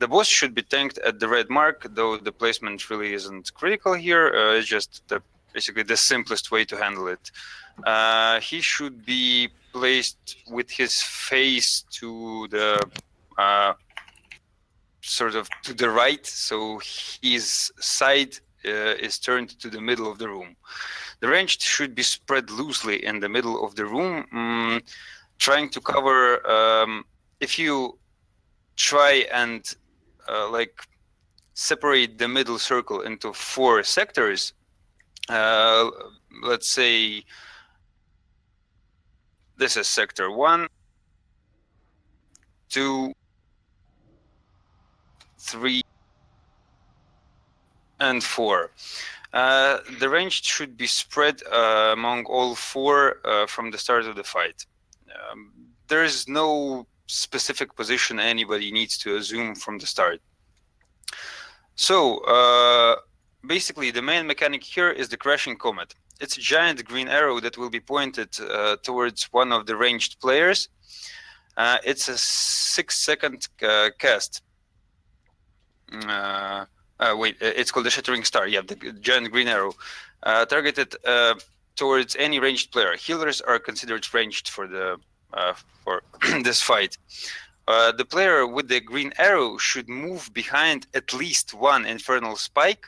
The boss should be tanked at the red mark, though the placement really isn't critical here. It's just basically the simplest way to handle it. He should be placed with his face to the sort of to the right, so his side is turned to the middle of the room. The ranged should be spread loosely in the middle of the room, trying to cover. If you try and like separate the middle circle into 4 sectors, let's say this is sector 1, 2, 3, and 4. The range should be spread among all 4 from the start of the fight. There is no specific position anybody needs to assume from the start. So basically, the main mechanic here is the crashing comet. It's a giant green arrow that will be pointed towards one of the ranged players. It's a 6-second cast. It's called the Shattering Star. Yeah, the giant green arrow targeted towards any ranged player. Healers are considered ranged for this fight. The player with the green arrow should move behind at least one infernal spike,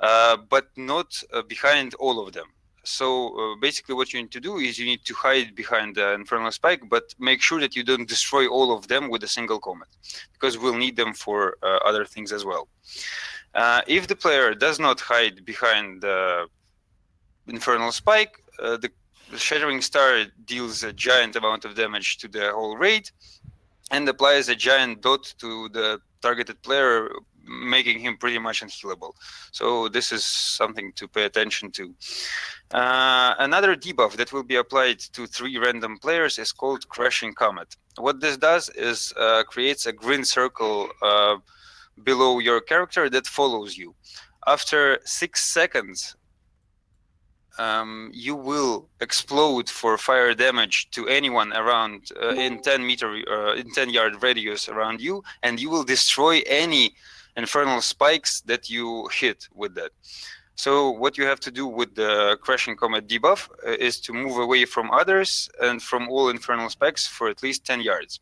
but not behind all of them. So basically what you need to do is you need to hide behind the infernal spike, but make sure that you don't destroy all of them with a single comet, because we'll need them for other things as well. If the player does not hide behind the infernal spike, the Shattering Star deals a giant amount of damage to the whole raid and applies a giant dot to the targeted player, making him pretty much unhealable. So this is something to pay attention to. Another debuff that will be applied to 3 random players is called Crashing Comet. What this does is creates a green circle below your character that follows you. After 6 seconds, you will explode for fire damage to anyone around in 10 yard radius around you, and you will destroy any infernal spikes that you hit with that. So what you have to do with the Crashing Comet debuff is to move away from others and from all infernal spikes for at least 10 yards.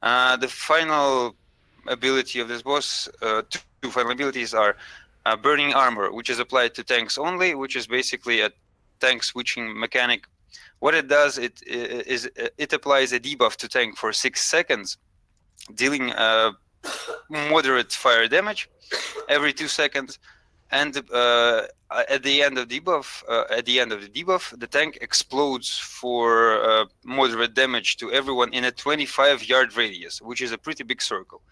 The final ability of this boss, 2 final abilities are Burning Armor, which is applied to tanks only, which is basically a tank switching mechanic. What it does, it applies a debuff to tank for 6 seconds, dealing moderate fire damage every 2 seconds, and at the end of the debuff, the tank explodes for moderate damage to everyone in a 25-yard radius, which is a pretty big circle.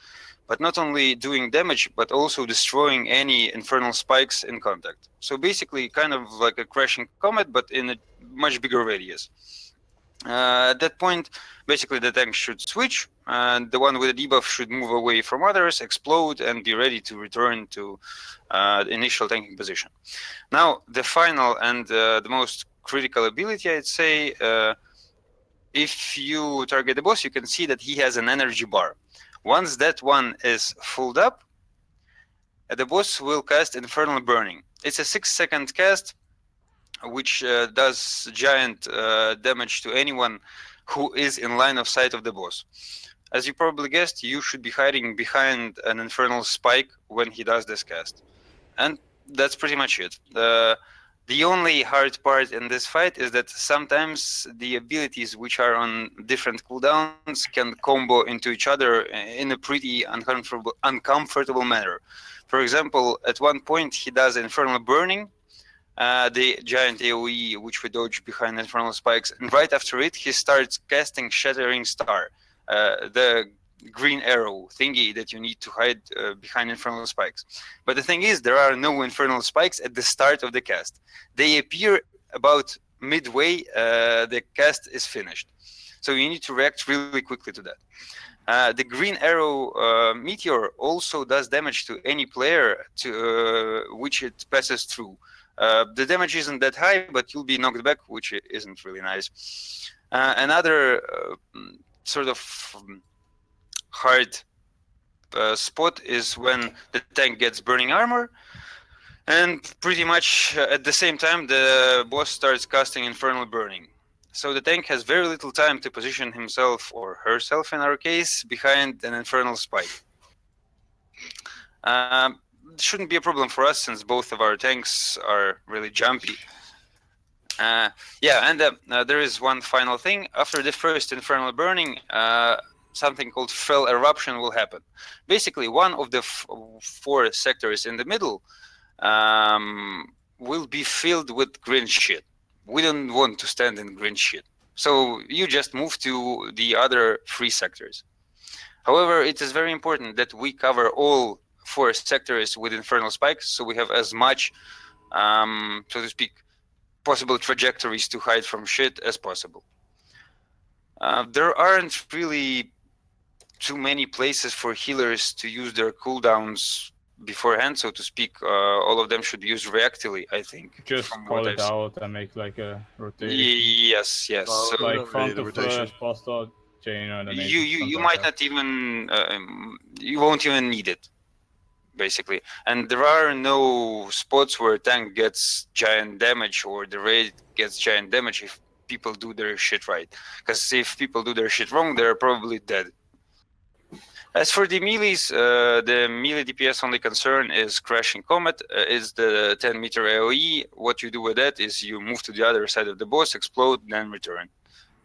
But not only doing damage, but also destroying any infernal spikes in contact. So basically, kind of like a Crashing Comet, but in a much bigger radius. At that point, basically the tank should switch, and the one with the debuff should move away from others, explode, and be ready to return to the initial tanking position. Now, the final and the most critical ability, I'd say, if you target the boss, you can see that he has an energy bar. Once that one is filled up, the boss will cast Infernal Burning. It's a 6-second cast, which does giant damage to anyone who is in line of sight of the boss. As you probably guessed, you should be hiding behind an infernal spike when he does this cast. And that's pretty much it. The only hard part in this fight is that sometimes the abilities which are on different cooldowns can combo into each other in a pretty uncomfortable manner. For example, at one point he does Infernal Burning, the giant AoE which we dodge behind infernal spikes, and right after it he starts casting Shattering Star, the green arrow thingy that you need to hide behind infernal spikes. But the thing is, there are no infernal spikes at the start of the cast. They appear about midway the cast is finished. So you need to react really quickly to that. The green arrow meteor also does damage to any player which it passes through. The damage isn't that high, but you'll be knocked back, which isn't really nice. Another sort of hard spot is when the tank gets burning armor, and pretty much at the same time the boss starts casting infernal burning. So the tank has very little time to position himself, or herself in our case, behind an infernal spike. Shouldn't be a problem for us since both of our tanks are really jumpy. Yeah, and there is one final thing. After the first infernal burning, something called fell eruption will happen. Basically, one of the 4 sectors in the middle will be filled with green shit. We don't want to stand in green shit. So you just move to the other 3 sectors. However, it is very important that we cover all 4 sectors with infernal spikes, so we have as much, so to speak, possible trajectories to hide from shit as possible. There aren't really too many places for healers to use their cooldowns beforehand, so to speak. All of them should be used reactively, I think. Just call it out and make like a rotation. Yes, yes. Well, So Like don't front need the to rotation. first, post out, chain underneath. you might not even you won't even need it, basically. And there are no spots where tank gets giant damage or the raid gets giant damage if people do their shit right. Because if people do their shit wrong, they're probably dead. As for the melees, the melee DPS only concern is Crashing Comet, is the 10-meter AoE. What you do with that is you move to the other side of the boss, explode, then return.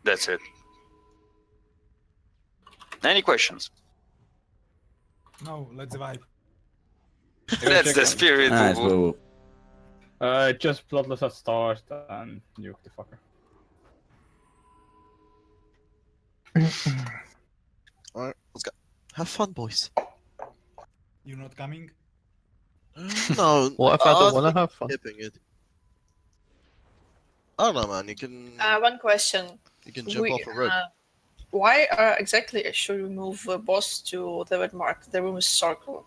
That's it. Any questions? No, let's vibe. That's the spirit. Nice, boo. Just Bloodless at start and nuke the fucker. Alright, let's go. Have fun, boys. You not coming? No. What if I don't want to have fun? Skipping it. I don't know, man. You can. One question. You can jump off a rope. Why exactly should we move boss to the red mark? The room is circle.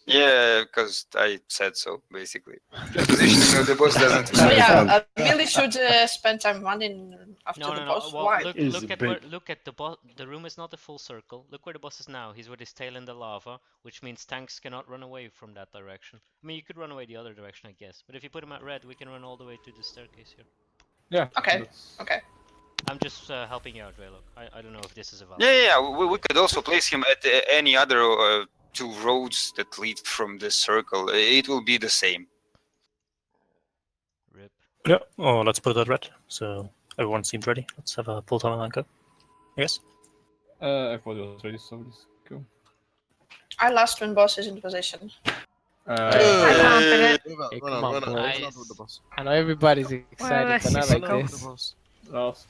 Yeah, because I said so, basically. The positioning of the boss doesn't So matter. yeah, I really should spend time running after No, the no, boss. no. Well, Why? look at the boss. The room is not a full circle. Look where the boss is now. He's with his tail in the lava, which means tanks cannot run away from that direction. I mean, you could run away the other direction, I guess. But if you put him at red, we can run all the way to the staircase here. Yeah. Okay. that's- Okay. I'm just helping you out, Velok. I don't know if this is a valid. Yeah, we could also place him at any other 2 roads that lead from this circle. It will be the same. Rip. Yeah, oh, let's put it at red. So everyone seemed ready. Let's have a full time anchor. Yes. Everybody was ready, so let's go. I lost when boss is in position. Move out, Hey, run come out, on, run out, boys. run out with the boss. I know everybody's excited, let's but not just like Run out with this. the boss. Last.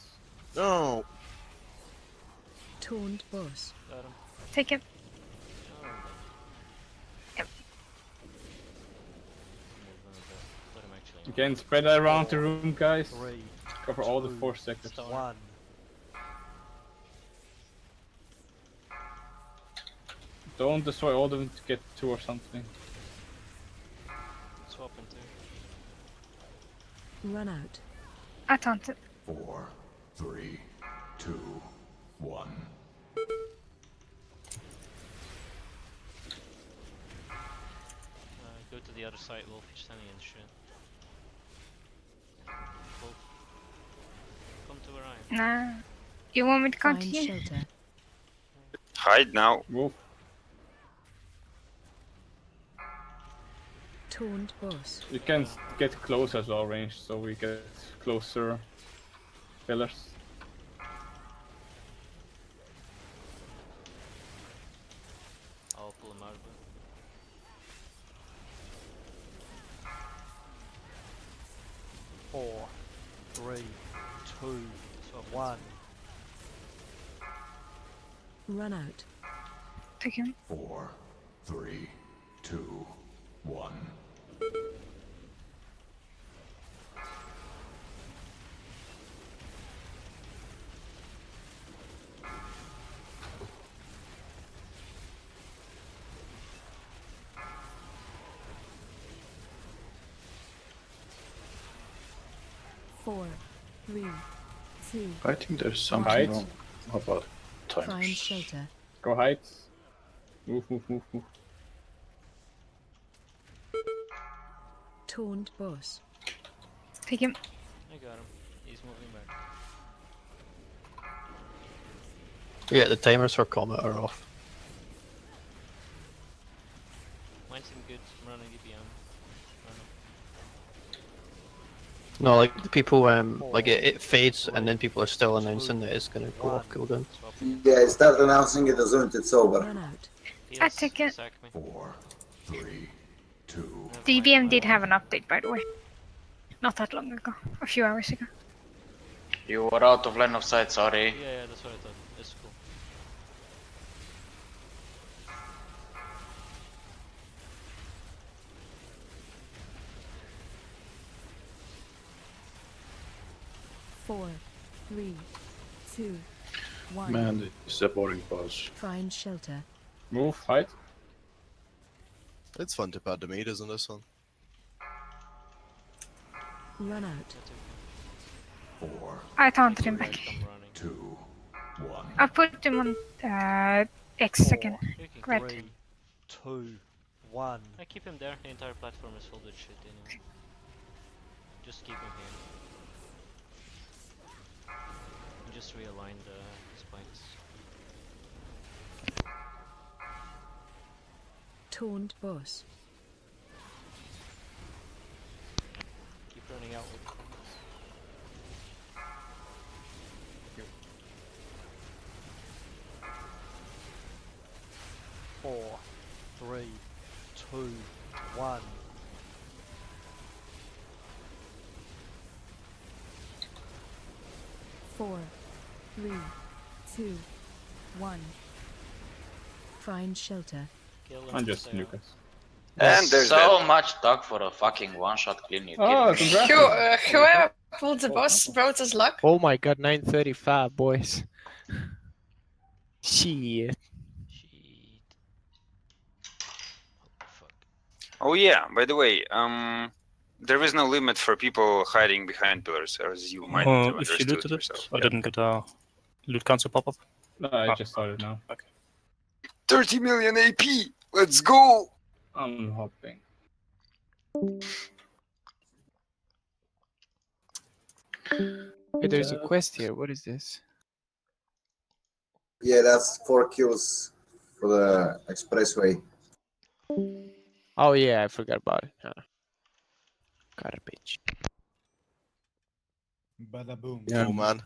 No. Taunt boss. Got him. Take it. Oh, Yep. Put him actually. Again, spread around the room, guys. 3, Cover all the 4 sectors. Start. 1. Don't destroy all of them to get 2 or something. Swap into. Run out. I taunted. 4, 3, 2, 1. Go to the other side, Wolf. You're standing in shit. Wolf. Come to where I am. Nah. You want me to come to Find you? shelter. Hide now. Move. Taunt boss. You can get close as well, range, so we get closer pillars. I'll pull him out of it. Four, 3, 2, Swap 1. Run out. Take him. 4, 3, 2, 1. Four, 3, 2. I think there's something Height. wrong about Find timers. shelter. Go height. Move, move, move, move. Taunt boss. Take him. I got him. He's moving back. Yeah, the timers for Comet are off. Mine seem good. I'm running DPM. Run him. No, like the people, like it fades and then people are still announcing that it's gonna go off cooldown. Swap. Yeah, start announcing it as soon as it's over. Run out. I Heals, take it. sack me. 4, 3, 2. Never The mind, EVM my did bad. have an update, by the way. Not that long ago. A few hours ago. You were out of line of sight, sorry. Yeah, that's what I thought. It's cool. Four, three, two, one. Man, it's a boring boss. Find shelter. Move, hide. It's fun to pad the meat, isn't this one? Run out. 4, I taunted him back. I'm running. 2, 1. I'll put him on X again. You can Red. 3, 2, 1. I keep him there. The entire platform is full with shit anyway. Just keep him here. And just realign the spikes. Taunt boss. Keep running out with combos. 4, 3, 2, 1. Four, three, two, one. Find shelter. Kill him. And just stay nuke out. us. And there's so much talk for a fucking one-shot clean. You Oh, kidding me? congrats. Whoever pulled the boss brought us luck. Oh my god, 9:35, boys. Shit. Shit. Oh, fuck. Oh yeah, by the way, there is no limit for people hiding behind pillars, as you might have If you understood looted it, yourself. I didn't get a loot cancel pop-up. No, I just started now. 30 million AP! Let's go! I'm hopping. Hey, there's a quest here. What is this? Yeah, that's 4 kills for the expressway. Oh yeah, I forgot about it. Garbage. Bada boom. Oh man.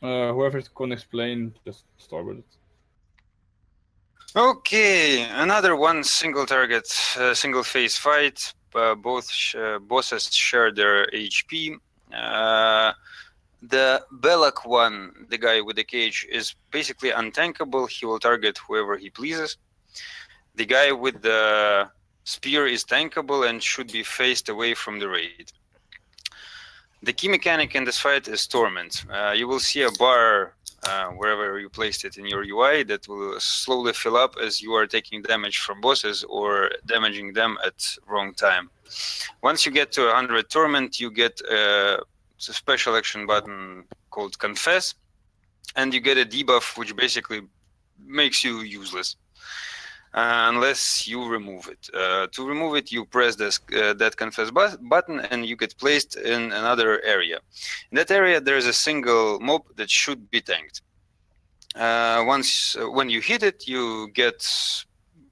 Whoever can explain, just start with it. Okay, another one single target, single phase fight. Both bosses share their HP. The Belloc one, the guy with the cage, is basically untankable. He will target whoever he pleases. The guy with the spear is tankable and should be faced away from the raid. The key mechanic in this fight is Torment. You will see a bar wherever you placed it in your UI that will slowly fill up as you are taking damage from bosses or damaging them at wrong time. Once you get to 100 Torment, you get a special action button called Confess, and you get a debuff which basically makes you useless. Unless you remove it. To remove it, you press this, that confess button and you get placed in another area. In that area, there's a single mob that should be tanked. When you hit it, you get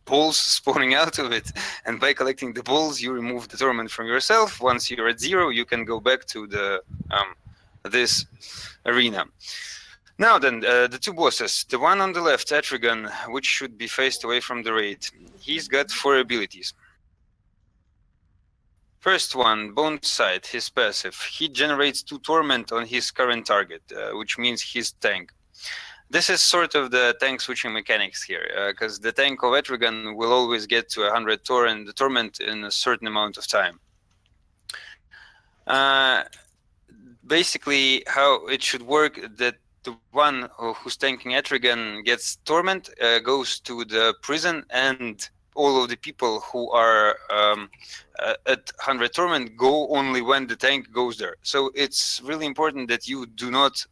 balls spawning out of it, and by collecting the balls, you remove the torment from yourself. Once you're at 0, you can go back to the this arena. Now then, the two bosses. The one on the left, Etrigan, which should be faced away from the raid. He's got 4 abilities. First one, Bone Sight, his passive. He generates 2 torment on his current target, which means he's tank. This is sort of the tank switching mechanics here, because the tank of Etrigan will always get to 100 torment in a certain amount of time. Basically, how it should work, that the one who's tanking Etrigan gets torment, goes to the prison, and all of the people who are at 100 torment go only when the tank goes there. So it's really important that you do not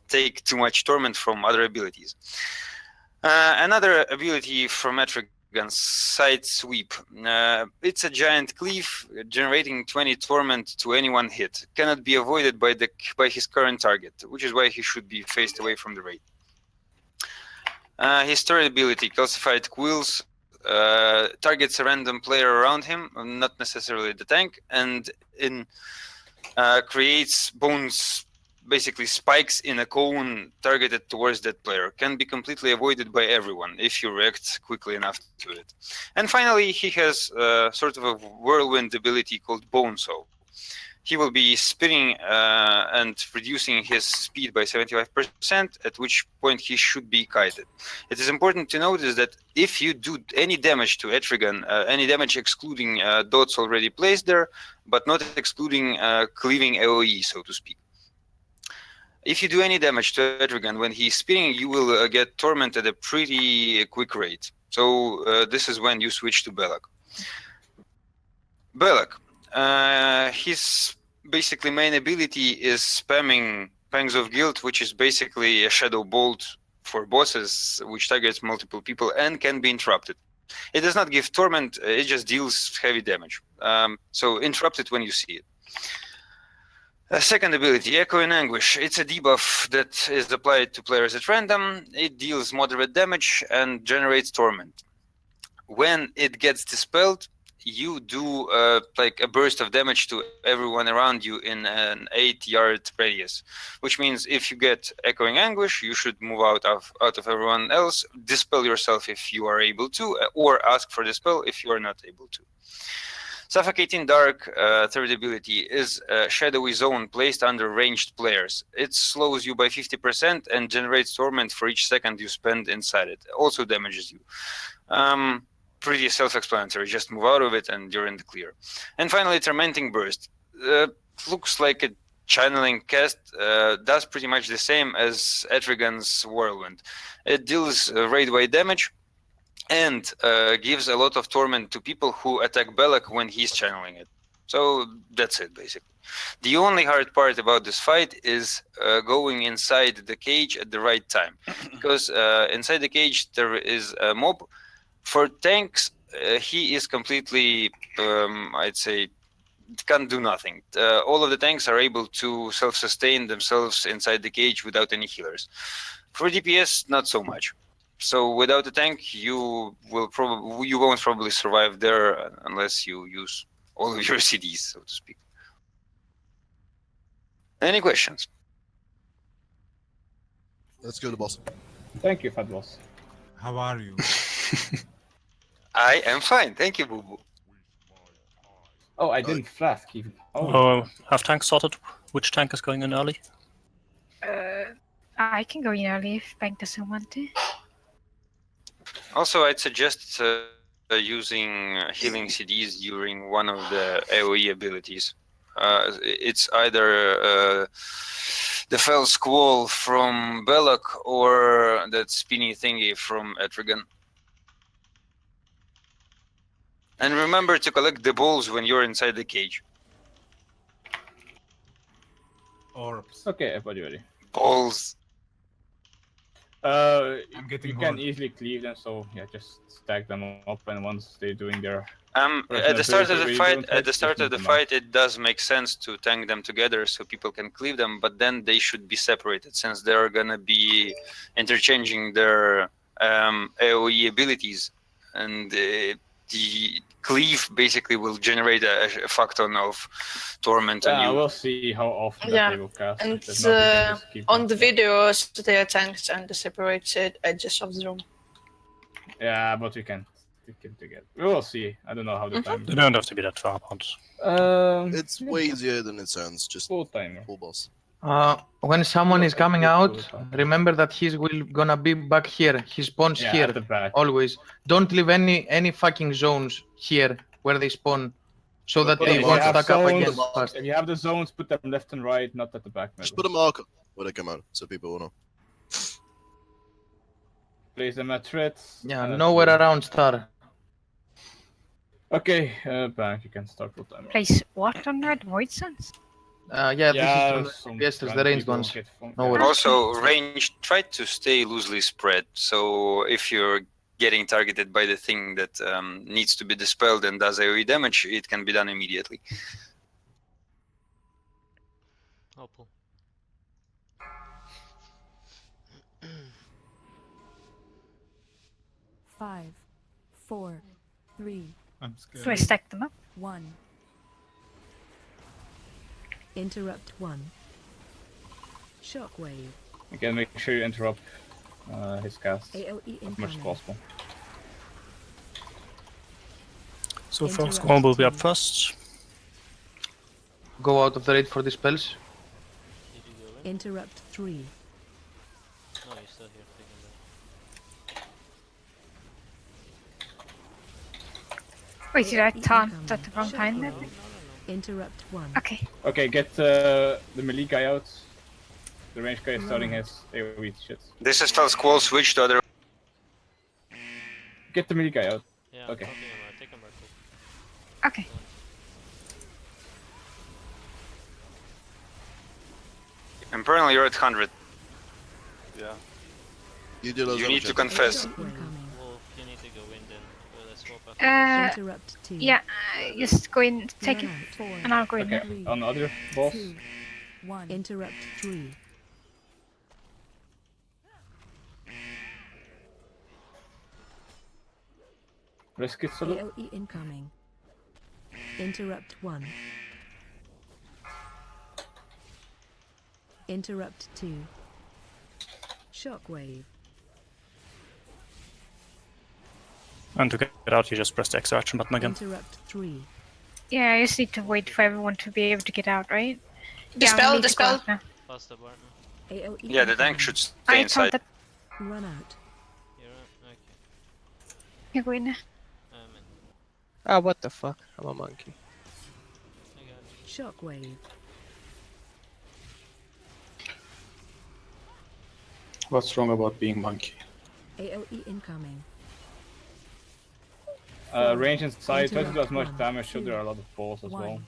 take too much torment from other abilities. Another ability from Etrigan, Side Sweep. It's a giant cleave generating 20 torment to any one hit. Cannot be avoided by his current target, which is why he should be faced away from the raid. His third ability, Calcified Quills, targets a random player around him, not necessarily the tank, and creates bones, basically spikes in a cone targeted towards that player. Can be completely avoided by everyone if you react quickly enough to it. And finally, he has sort of a whirlwind ability called Bone Saw. He will be spinning and reducing his speed by 75%, at which point he should be kited. It is important to notice that if you do any damage to Etrigan, any damage excluding dots already placed there, but not excluding cleaving AoE, so to speak. If you do any damage to Etrigan when he's spinning, you will get torment at a pretty quick rate. So this is when you switch to Belloc. Belloc. His basically main ability is spamming Pangs of Guilt, which is basically a shadow bolt for bosses, which targets multiple people and can be interrupted. It does not give torment, it just deals heavy damage. So interrupt it when you see it. Second ability, Echoing Anguish. It's a debuff that is applied to players at random. It deals moderate damage and generates torment. When it gets dispelled, you do like a burst of damage to everyone around you in an 8-yard radius, which means if you get Echoing Anguish, you should move out of everyone else, dispel yourself if you are able to, or ask for dispel if you are not able to. Suffocating Dark, third ability, is a shadowy zone placed under ranged players. It slows you by 50% and generates torment for each second you spend inside it. Also damages you. Pretty self-explanatory. Just move out of it and you're in the clear. And finally, Tormenting Burst. Looks like a channeling cast. Does pretty much the same as Etrigan's Whirlwind. It deals raid-wide damage and gives a lot of torment to people who attack Belloc when he's channeling it. So that's it, basically. The only hard part about this fight is going inside the cage at the right time. Because inside the cage there is a mob. For tanks, he is completely, I'd say, can't do nothing. All of the tanks are able to self-sustain themselves inside the cage without any healers. For DPS, not so much. So without a tank, you won't probably survive there unless you use all of your CDs, so to speak. Any questions? Let's go to boss. Thank you, Fat Boss. How are you? I am fine, thank you, Boo Boo. Oh, I didn't flask even. Oh, have tanks sorted which tank is going in early? I can go in early if Bank doesn't want to. Also, I'd suggest using healing CDs during one of the AoE abilities. It's either the Fell Squall from Belloc or that spinny thingy from Etrigan. And remember to collect the balls when you're inside the cage. Orbs. Okay, everybody ready. Balls. I'm getting You hard. can easily cleave them, so yeah, just stack them up, and once they're doing their At the start of the fight, fight, it does make sense to tank them together so people can cleave them, but then they should be separated since they're gonna be interchanging their AOE abilities, and the cleave basically will generate a fuck ton of torment on you. We'll see how often that Yeah, they will cast. and If not, we can just keep on them. the videos they are tanked and the separated edges of the room. Yeah, but we can stick them together. We will see. I don't know how the time. They don't have to be that far apart. It's way easier than it sounds. Just full timer. Full boss. When someone is coming out, remember that he's gonna be back here. He spawns Yeah, here at the back. always. Don't leave any fucking zones here where they spawn, so that Yeah, they if won't you have stack up again zones- fast. If you have the zones, put them left and right, not at the back. Just Maybe. put a marker where they come out so people will know. Place them at threats. Yeah, nowhere around Star. Okay, Bank, you can start full timer. Place what on red? Void Suns? Yeah, this is some yes, the random ranged people ones. get phone- No worries. Also, range, try to stay loosely spread. So if you're getting targeted by the thing that needs to be dispelled and does AoE damage, it can be done immediately. Opal. 5, 4, 3, I'm scared. So I stack them up. 1. Interrupt 1. Shockwave. Again, make sure you interrupt his cast AoE as much as incoming. possible. So Fell Squall will be up first. Go out of the raid for the spells. Did you go in? Interrupt 3. No, you're still here taking that. Wait, did I taunt at the wrong time then? Interrupt 1. Okay. Okay, get the melee guy out. The range guy is starting his AoE shit. This is Fell Squall, switch to other. Get the melee guy out. Yeah, Okay. take him back. Okay. Apparently you're at 100. Yeah. You do those You other need to shit. confess. Wolf, you need to go in then. Let's swap after. Interrupt 2. Yeah, just go in, take it, and I'll go in. Okay, on the other boss. 2, 1. Interrupt 3. Risk it solo. AoE incoming. Interrupt 1. Interrupt 2. Shockwave. And to get out, you just press the X action button again. Interrupt 3. Yeah, I just need to wait for everyone to be able to get out, right? Dispel, we need to go dispel. out now. Pass the bar now. AoE Yeah, the tank incoming. should stay I inside. taunted. Run out. You're right. Okay. You go in now. I'm in. Ah, what the fuck? I'm a monkey. I got it. Shockwave. What's wrong about being monkey? AoE incoming. Range inside, try to do as Interrupt much 1, damage, so 2, there are a lot of balls as 1. well.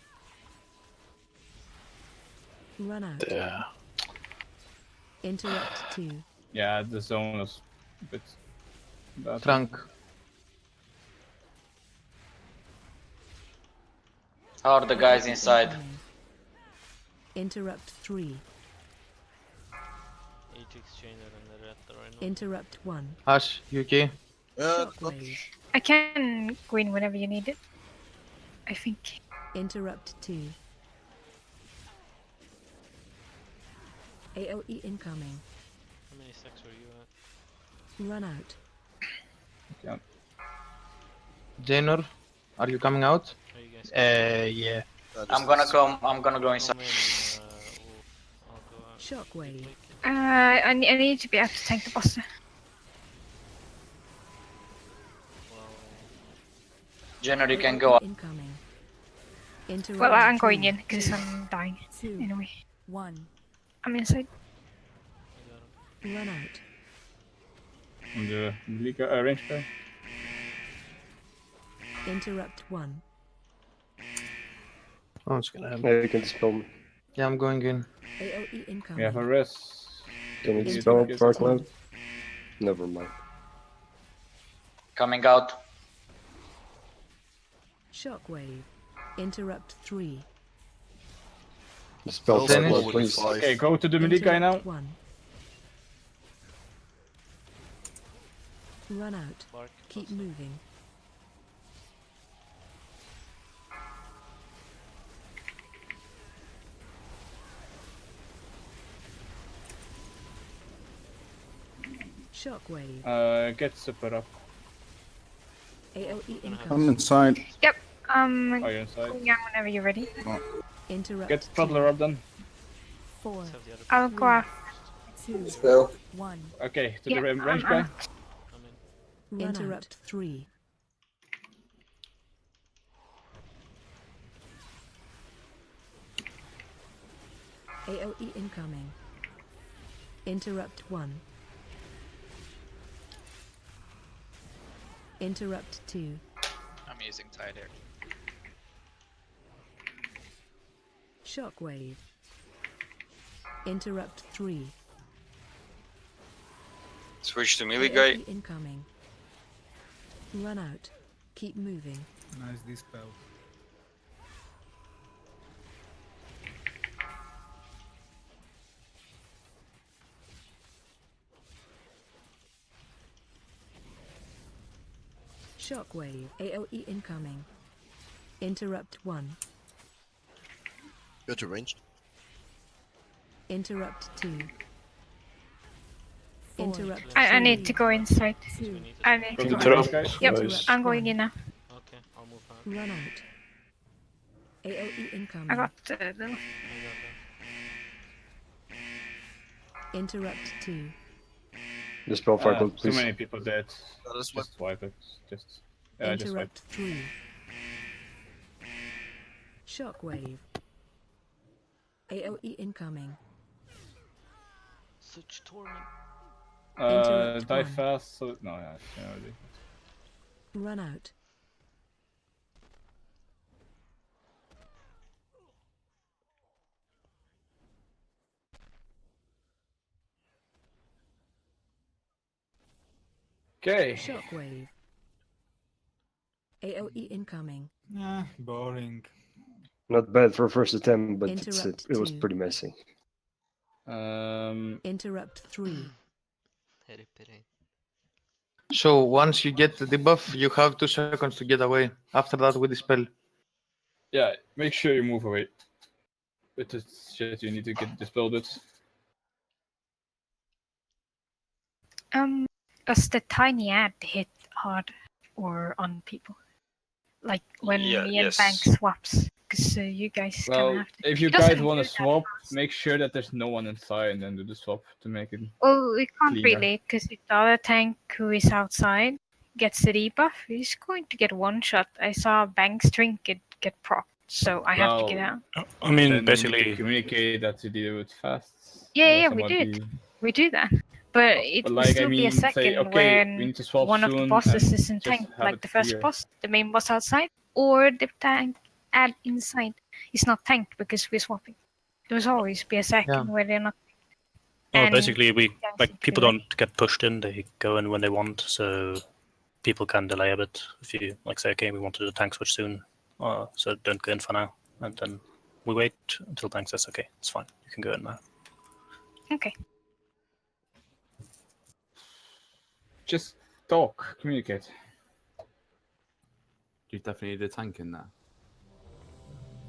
Run out. Yeah. Interrupt 2. Yeah, the zone is a bit bad. Trunk. How are the guys inside? Incoming. Interrupt 3. Ajax Chainer and the red right now. Interrupt 1. Ash, you okay? Shockwave. I can go in whenever you need it. I think. Interrupt 2. AoE incoming. How many Sex, where you at? Run out. Yeah. Janor, are you coming out? Are you guys Yeah. I'm gonna go inside. come in, Wolf. I'll go out. Shockwave. I need to be able to tank the boss. Jenner, you can go up. Incoming. Well, I'm going 3, in because I'm dying 2, anyway. 1. I'm inside. Run out. On the range guy. Interrupt 1. Oh, it's gonna happen. Yeah, you can dispel me. Yeah, I'm going in. AOE incoming. We have a res. Can you Need to dispel get Dark some- Cloud? Never mind. Coming out. Shockwave. Interrupt 3. Dispel Dark Dennis? Cloud, please. Okay, go to the melee guy now. Interrupt 1. Run out. Bark. Keep moving. Shockwave. Get super up. AOE I'm incoming. inside. Yep. Oh, you're inside. Going out whenever you're ready. Interrupt Get toddler up then. 4. I'll go out. 2. Spell. 1. Okay, to Yeah, the range guy. Interrupt 3. AOE incoming. Interrupt 1. Interrupt 2. I'm using Tide Air. Shockwave. Interrupt 3. Switch to melee guy. AOE incoming. Run out. Keep moving. Nice dispel. Shockwave. AOE incoming. Interrupt 1. Go to ranged. Interrupt 2. Interrupt I need to go inside. 2. I need to go. Interrupt. Yep, Nice. I'm going in now. Okay, I'll move out. Run out. AOE incoming. I got the. Interrupt 2. Dispel Fire Cloud, Too please. many people dead. That is Just wipe it. Just wipe. Interrupt 3. Shockwave. AOE incoming. Such torment. Interrupt Die 1. fast. So no, yeah, already. Run out. Okay. Shockwave. AOE incoming. Nah, boring. Not bad for a first attempt, but Interrupt it was 2. pretty messy. Interrupt 3. So once you get the debuff, you have 2 seconds to get away. After that, we dispel. Yeah, make sure you move away. With the shit you need to get dispelled with. Does the tiny ad hit hard or on people? Like when Yeah, me and yes. Bank swaps? Because you guys kind of Well, have to. if you It doesn't guys want do to that swap, fast. make sure that there's no one inside and then do the swap to make it. Well, we can't cleaner. really, because if the other tank who is outside gets the debuff, he's going to get one shot. I saw Bank's trinket get procced, so I have to get out. I mean, Then you need basically, to communicate that you do it fast. Yeah, or we do it. somebody- We do that. But it But will like, still I be a mean, say, second okay, we when need to swap one of the soon bosses and is in just tank, have like it the first clear. boss, the main boss outside, or the tank ad inside is not tanked because we're swapping. There will always be a second where they're not. well, And basically, we guys like need to people be ready. don't get pushed in; they go in when they want. So people can delay a bit if you like say, okay, we want to do the tank switch soon, so don't go in for now, and then we wait until tank says, okay, it's fine, you can go in now. Okay. Just talk, communicate. You definitely need a tank in there.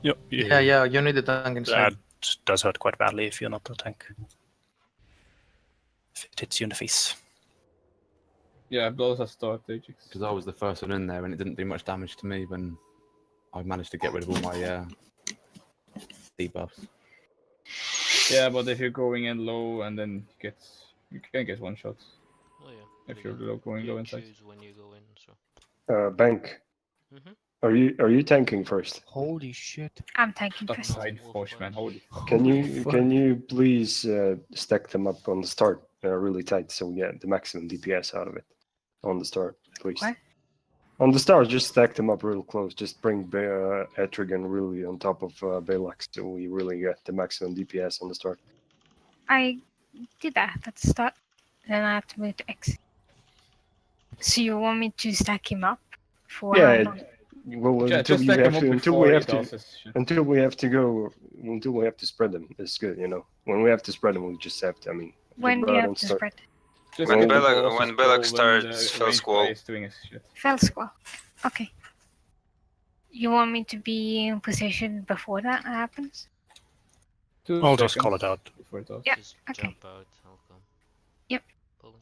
Yep. Yeah, you need a tank inside. That does hurt quite badly if you're not a tank. if it hits you in the face. Yeah, blows at start, Ajax. Because I was the first one in there and it didn't do much damage to me when I managed to get rid of all my debuffs. Yeah, but if you're going in low and then you can get one shot. Oh yeah. If you're going low inside. Choose when you go in, so. Bank. Mhm. Are you tanking first? Holy shit. I'm taking first. Side push, man. Holy. Can you please stack them up on the start really tight so we get the maximum DPS out of it on the start at least. What? On the start, just stack them up real close. Just bring Etrigan really on top of Balax so we really get the maximum DPS on the start. I did that at the start. Then I have to move to X. So you want me to stack him up for how long? Well, Yeah, until just you stack him have up to, until before we he have does to, his shit. until we have to go, until we have to spread them. It's good, you know. When we have to spread them, we just have to. I mean, When do you have to spread? Just When get the Belloc- balls when to Belloc scroll when starts the Fell ranged Squall. guy is doing his shit. Fell squall. Okay. You want me to be in position before that happens? 2 I'll just seconds call it out. before it does. Yeah. Just Okay. jump out, I'll come. Yep. Pull.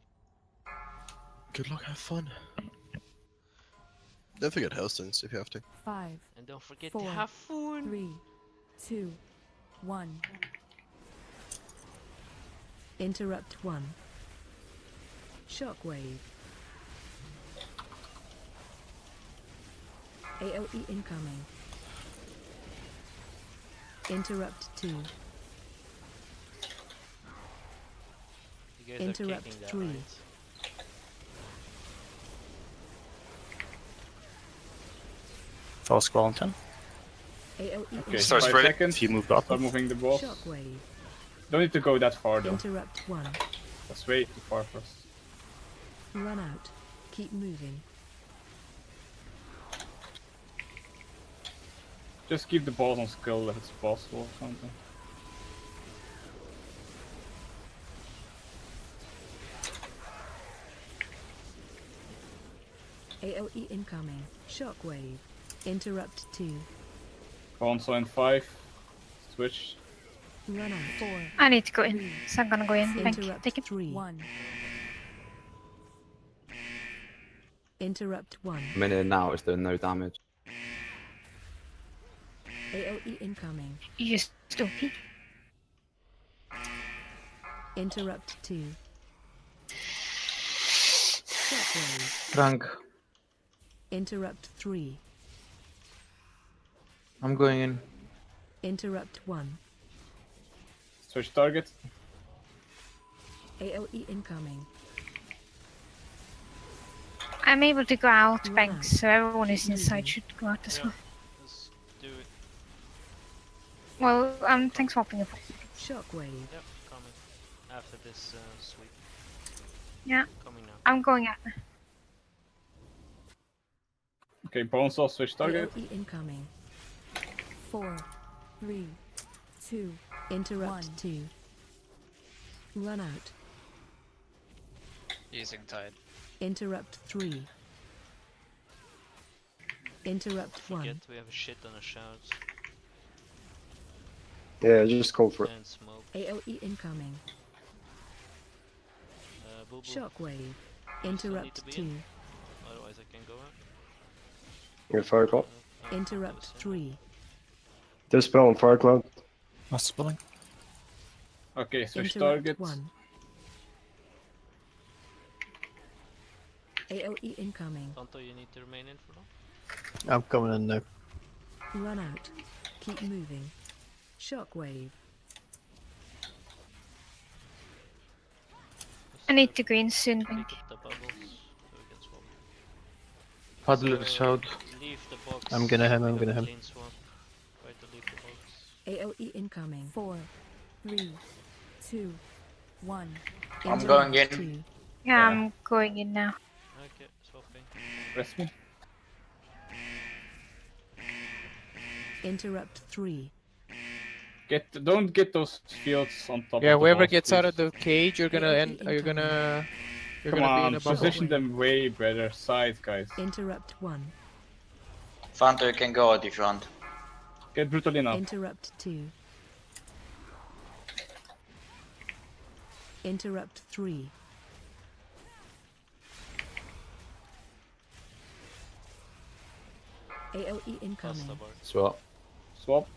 Good luck, have fun. Don't forget Hellstones if you have to. 5, And don't forget 4, to have fun. 3, 2, 1. Interrupt 1. Shockwave. AOE incoming. Interrupt 2. You guys are Interrupt kicking that, 3. right? Fall Squall on 10. AOE Okay, incoming. Start 5 spreading. seconds. If you move up. Start moving the balls. Shockwave. Don't need to go that far though. Interrupt 1. That's way too far for us. Run out. Keep moving. Just keep the balls on skill if it's possible or something. AOE incoming. Shockwave. Interrupt 2. Console in 5. Switch. Run out. 4. I need to go in, so I'm gonna go in. Thank you. Interrupt Take it. 3. 1. Interrupt 1. I'm in here now, it's doing no damage. AOE incoming. You stupid. Interrupt 2. Shockwave. Drunk. Interrupt 3. I'm going in. Interrupt 1. Switch target. AOE incoming. I'm able to go out, Run banks, out. so everyone who's inside should go out as Yeah. well. Let's do it. Well, thanks for hopping up. Shockwave. Yep, coming. After this sweep. Yeah, Coming now. I'm going out. Okay, Bonesaw, switch target. AOE incoming. 4, 3, 2. Interrupt 2. Run out. Using Tide. Interrupt 3. Interrupt 1. Forget we have a shit ton of shouts. Yeah, just call for it. And smoke. AOE incoming. Boo boo. Shockwave. Still need Interrupt to be 2. in. Otherwise I can go out. Your fire call. Interrupt 3. Dispel on fire cloud. That's spelling. Okay, switch Interrupt target. 1. AOE incoming. Tonto, you need to remain in for long. I'm coming in now. Run out. Keep moving. Shockwave. I need to go in soon, Pick bank. up the bubbles so we can swap. Paddler shout. Leave the box. I'm gonna him, I'm Pick up gonna him. clean swap. Try to leave the box. AOE incoming. 4, 3, 2, 1. I'm going in. 2. Yeah, I'm going in now. Okay, swapping. Press me. Interrupt 3. Don't get those fields on top. Yeah, of the whoever balls, gets out please. of the cage, you're gonna AOE end. You're gonna. You're Come gonna be on, in a bubble. position them way better side, guys. Interrupt 1. Fanto, you can go out if you want. Get brutally now. Interrupt 2. Interrupt 3. AOE incoming. Swap. Swap.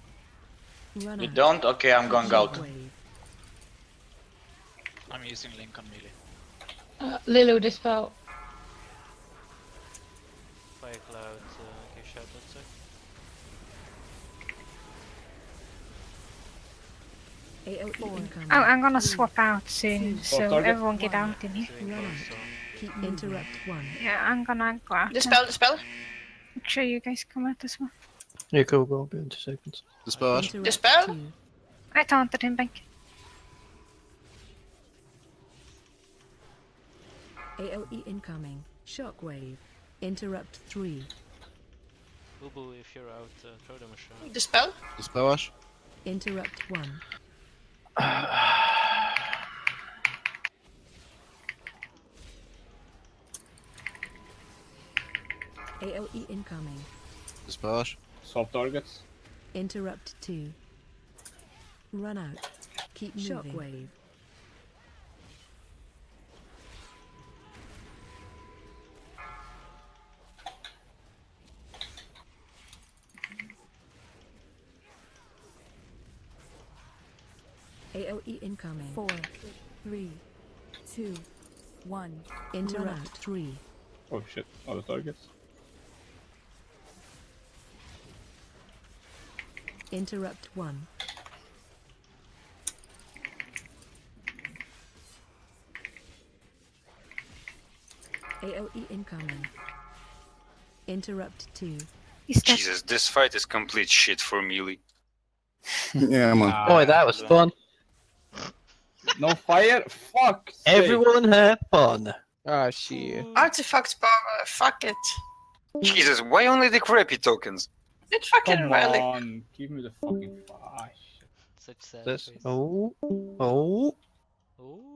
Run You out. don't? Okay, I'm going out. Shockwave. I'm using Link on melee. Lilo dispel. Fire Cloud, can you shout outside? AOE incoming. Oh, I'm gonna swap out soon, so target. everyone get out in here. Run out. Keep Interrupt 1. Yeah, I'm gonna go out. Dispel. Make sure you guys come out as well. Yeah, cool. We'll be in 2 seconds. Dispel. Ash. Interrupt Dispel? 2. I taunted him back. AOE incoming. Shockwave. Interrupt 3. Boo Boo, if you're out, throw them a shot. Dispel? Dispel Ash. Interrupt 1. AOE incoming. Dispel Ash. Swap targets. Interrupt 2. Run out. Keep moving. Shockwave. AOE incoming. 4, 3, 2, 1. Interrupt 3. Oh shit, other targets. Interrupt 1. AOE incoming. Interrupt 2. Jesus, this fight is complete shit for melee. Yeah, man. Boy, that was fun. No fire? Fuck! Everyone have fun. Ah, shit. Artifact power, fuck it. Jesus, why only the crappy tokens? It fucking Come relic. on, give me the fucking fire. Such sad This. face. Oh. Oh. Ooh.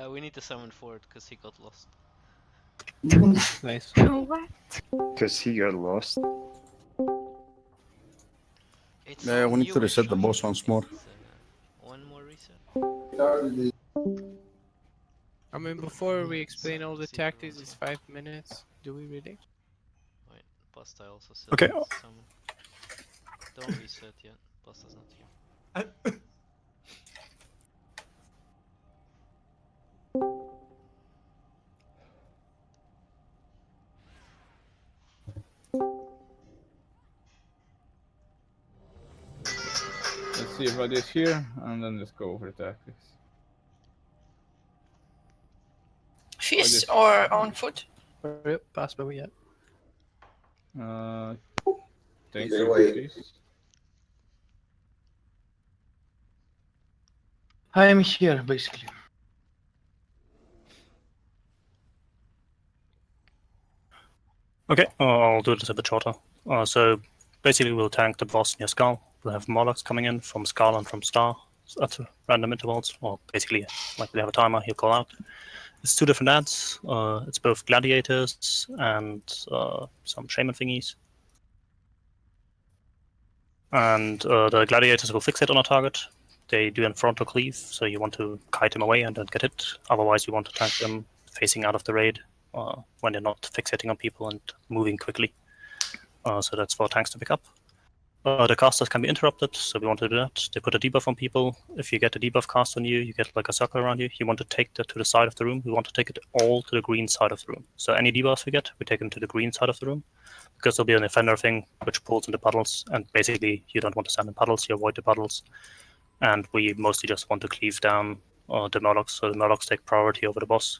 We need to summon Ford because he got lost. Nice. What? Because he got lost. It's Yeah, on we need you, to reset the Ashok. boss once more. It's, one more reset. I mean, before we explain all the tactics, it's 5 minutes. Do we really? Wait, Basta also still Okay. needs to summon. Don't reset yet. Basta's not here. Let's see if Roddy's here, and then let's go over the tactics. Feast or on foot? Pass by yet. Thanks Either for way. the feast. I'm here, basically. Okay, I'll do this a bit shorter. So basically, we'll tank the boss near Skull. We'll have Morlocks coming in from Skull and from Star at random intervals. Or basically, like we have a timer, he'll call out. It's two different ads. It's both gladiators and some shaman thingies. And the gladiators will fixate on a target. They do a frontal cleave, so you want to kite him away and don't get hit. Otherwise, you want to tank them facing out of the raid when they're not fixating on people and moving quickly. So that's for tanks to pick up. The casters can be interrupted, so we want to do that. They put a debuff on people. If you get a debuff cast on you, you get like a circle around you. You want to take that to the side of the room. We want to take it all to the green side of the room. So any debuffs we get, we take them to the green side of the room. Because there'll be an offender thing which pulls into puddles, and basically you don't want to stand in puddles, you avoid the puddles. And we mostly just want to cleave down the Murlocs, so the Murlocs take priority over the boss.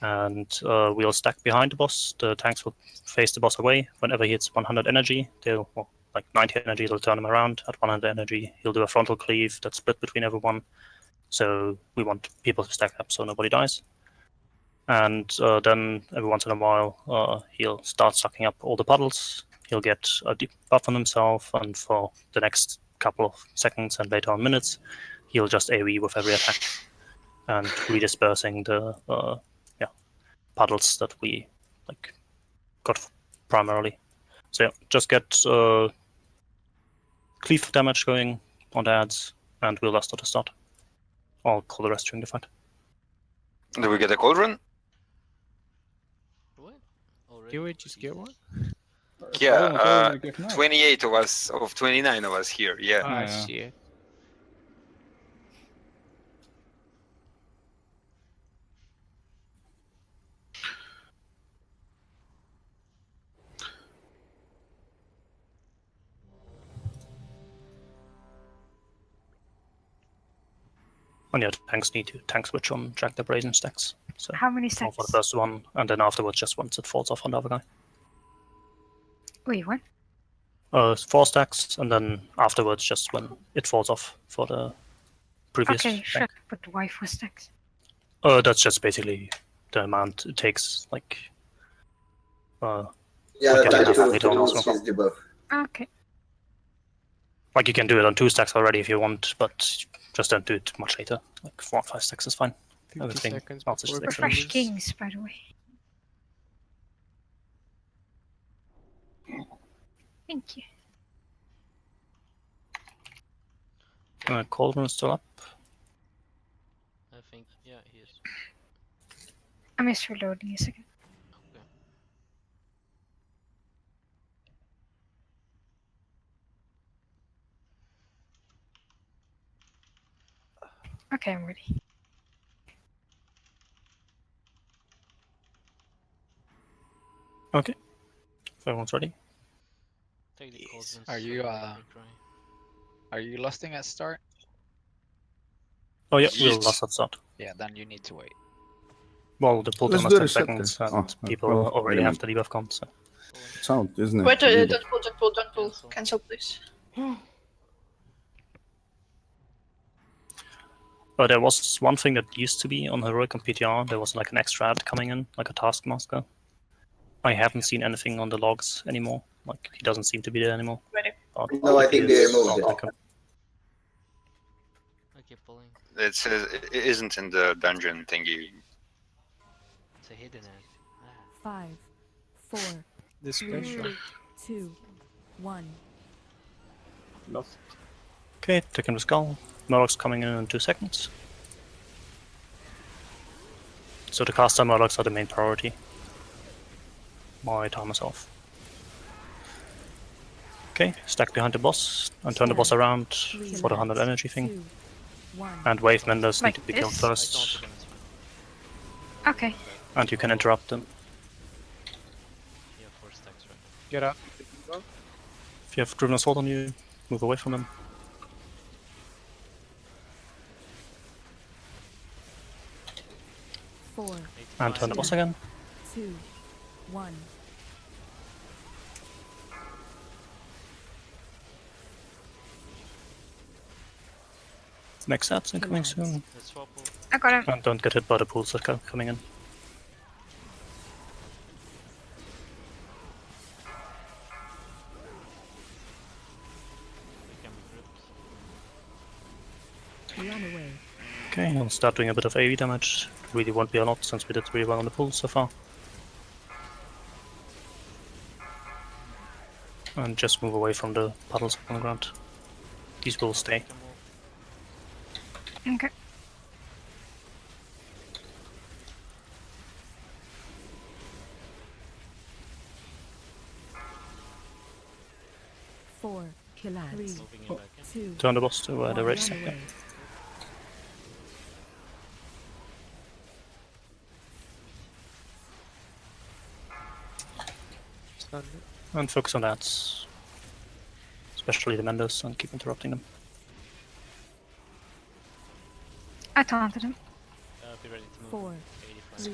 And we'll stack behind the boss. The tanks will face the boss away. Whenever he hits 100 energy, they'll, well, like 90 energy, they'll turn him around. At 100 energy, he'll do a frontal cleave that's split between everyone. So we want people to stack up so nobody dies. And then every once in a while, he'll start sucking up all the puddles. He'll get a deep buff on himself, and for the next couple of seconds and later on minutes, he'll just AoE with every attack and redispersing the puddles that we like got primarily. So yeah, just get cleave damage going on the ads, and we'll last at the start. I'll call the rest during the fight. Do we get a cauldron? What? Can we just get one? Yeah, 28 of us, of 29 of us here. Yeah. Ah, shit. And yeah, tanks need to tank switch on Jack the Brazen stacks. So How many for stacks? the first one, and then afterwards, just once it falls off on the other guy. Wait, what? 4 stacks, and then afterwards, just when it falls off for the previous. Okay, tank. sure. But why 4 stacks? That's just basically the amount it takes, like. Yeah, like the getting time that later on to as lose well. his debuff. Okay. Like you can do it on 2 stacks already if you want, but just don't do it much later. Like 4 or 5 stacks is fine. 50 Everything seconds else is before extra. Refresh kings, by the way. Thank you. Cauldron is still up. I think, yeah, he is. I'm just reloading a second. Okay. Okay, I'm ready. Okay. If everyone's ready. Take the cauldrons. Are so you they don't dry. are you lusting at start? Oh yeah, we'll Yes. last at start. Yeah, then you need to wait. Well, the pull Let's time do is 10 the reset seconds, then. and Oh, people well, already wait a have the minute. debuff count. So. It's out, isn't it? Wait, Leave don't it. pull, don't pull. Cancel, please. But there was one thing that used to be on Heroic and PTR. There was like an extra ad coming in, like a Taskmaster. I haven't seen anything on the logs anymore. Like he doesn't seem to be there anymore. Ready. But No, I if he think they is, removed I'll it. take him. I keep pulling. It says it isn't in the dungeon thingy. It's a hidden end. 5, 4, The 3, special. 2, 1. Lost. Okay, taking the skull. Murlocs coming in 2 seconds. So the caster Murlocs are the main priority. My time is off. Okay, stack behind the boss and turn the boss around for the 100 energy thing. And wave menders need Like to be killed this? first. Okay. And you can interrupt them. Yeah, 4 stacks right now. Get up. If you have driven assault on you, move away from them. Four, And turn the boss again. 2, 1. Next sets incoming soon. Let's swap over. I got him. And don't get hit by the pools that are coming in. We can be gripped. Run away. Okay, I'll start doing a bit of AoE damage. Really won't be a lot since we did really well on the pool so far. And just move away from the puddles on the ground. These will stay. Okay. Four, kill ads. 3, 2, Turn the boss to where the race. run Yeah. away. Stun. And focus on that. Especially the Mendos and keep interrupting them. I taunted him. Be ready to move. 4, 3,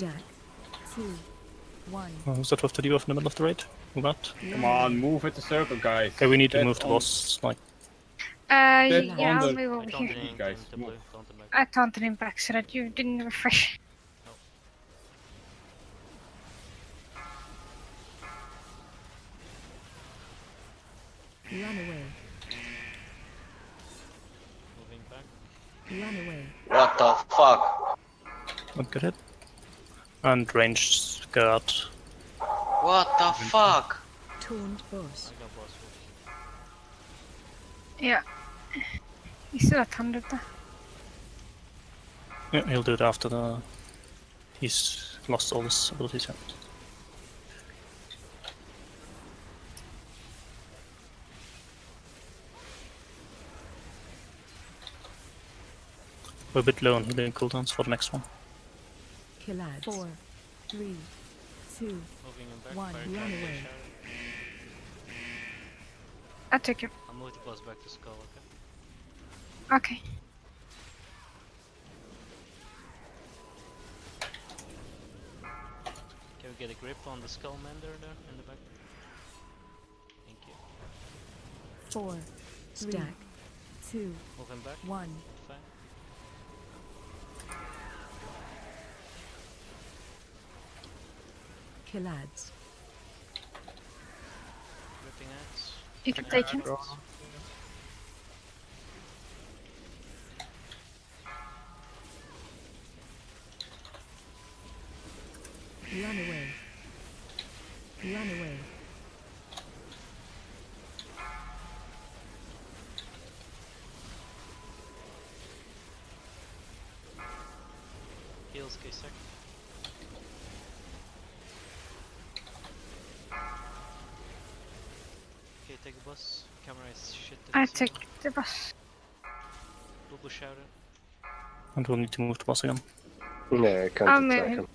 2, 1. Who's that with the debuff in the middle of the raid? Move out. Come on, move with the circle, guys. Okay, we need to Dead move the on- boss. Like, Dead Yeah, on I'll the- move over I here. taunted him Guys, into move. blue. Taunted back. I taunted him back so that you didn't refresh. Run away. Moving back. Run away. What the fuck? don't get hit. And ranged guard. What the fuck? Taunt boss. I got boss wolf. Yeah. He's still at 100 though. Yeah, he'll do it after the. He's lost all his abilities. Yeah. We're a bit low on healing cooldowns for the next one. Kill ads. 4, 3, 2, Moving him back. 1. Fire Run trap, away. shower. I took him. I'll move the boss back to skull, okay? Okay. Can we get a grip on the skull mender there in the back? Thank you. 4, 3, Stack. 2, Move him back. 1. Fine. Kill ads. Gripping axe. You can take him. Run away. Run away. Heals K-Sec. Okay, take the boss. Camera is shit. I took the boss. Boo shouted. And we'll need to move the boss again. Yeah, I can't I'll move attack him. him.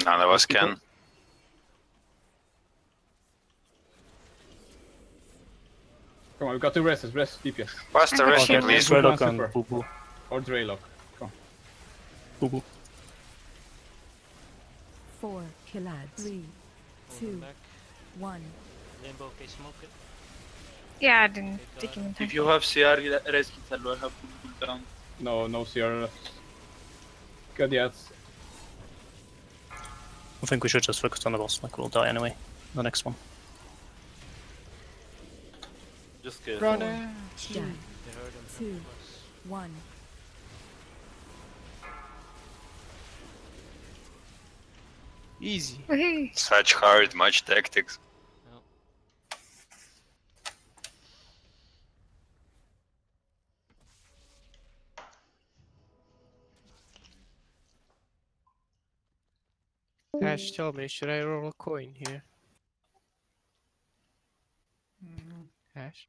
None of us can. Come on, we got to rest DPS. What's the rest at least? Draylock and Boo Boo. Or Draylock. Come on. Boo Boo. 4, kill ads. 3, Move 2, him back. 1. Limbo, okay, smoke it. Yeah, I didn't take him in time. If you have CR, rest it will have cooldown. No CR. Good yet. I think we should just focus on the boss, like we'll die anyway. The next one. Just kill. Run it. Stack. They heard him. 2, 1. Easy. Woohoo. Such hard, much tactics. Oh. Ash, tell me, should I roll a coin here? Ash?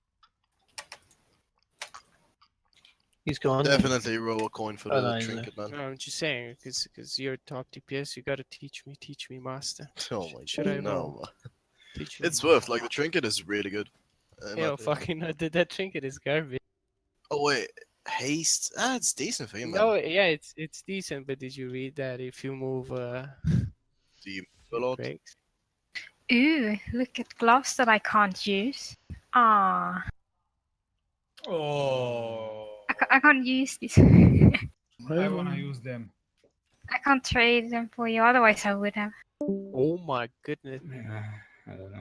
He's gone. Definitely roll a coin for Oh, the no, he's trinket, man. No, I'm just saying, because you're top DPS, you gotta teach me, master. Oh my Should god, I roll? no. Teach me. It's worth, like, the trinket is really good. in my Yo, opinion. fucking no, that trinket is garbage. Oh wait, haste? Ah, it's decent for you, man. No, yeah, it's decent, but did you read that if you move Do you move a lot? breaks? Ooh, look at gloves that I can't use. Ah, Oh. I can't use these. I wanna use them. I can't trade them for you, otherwise I would have. Oh my goodness. I don't know.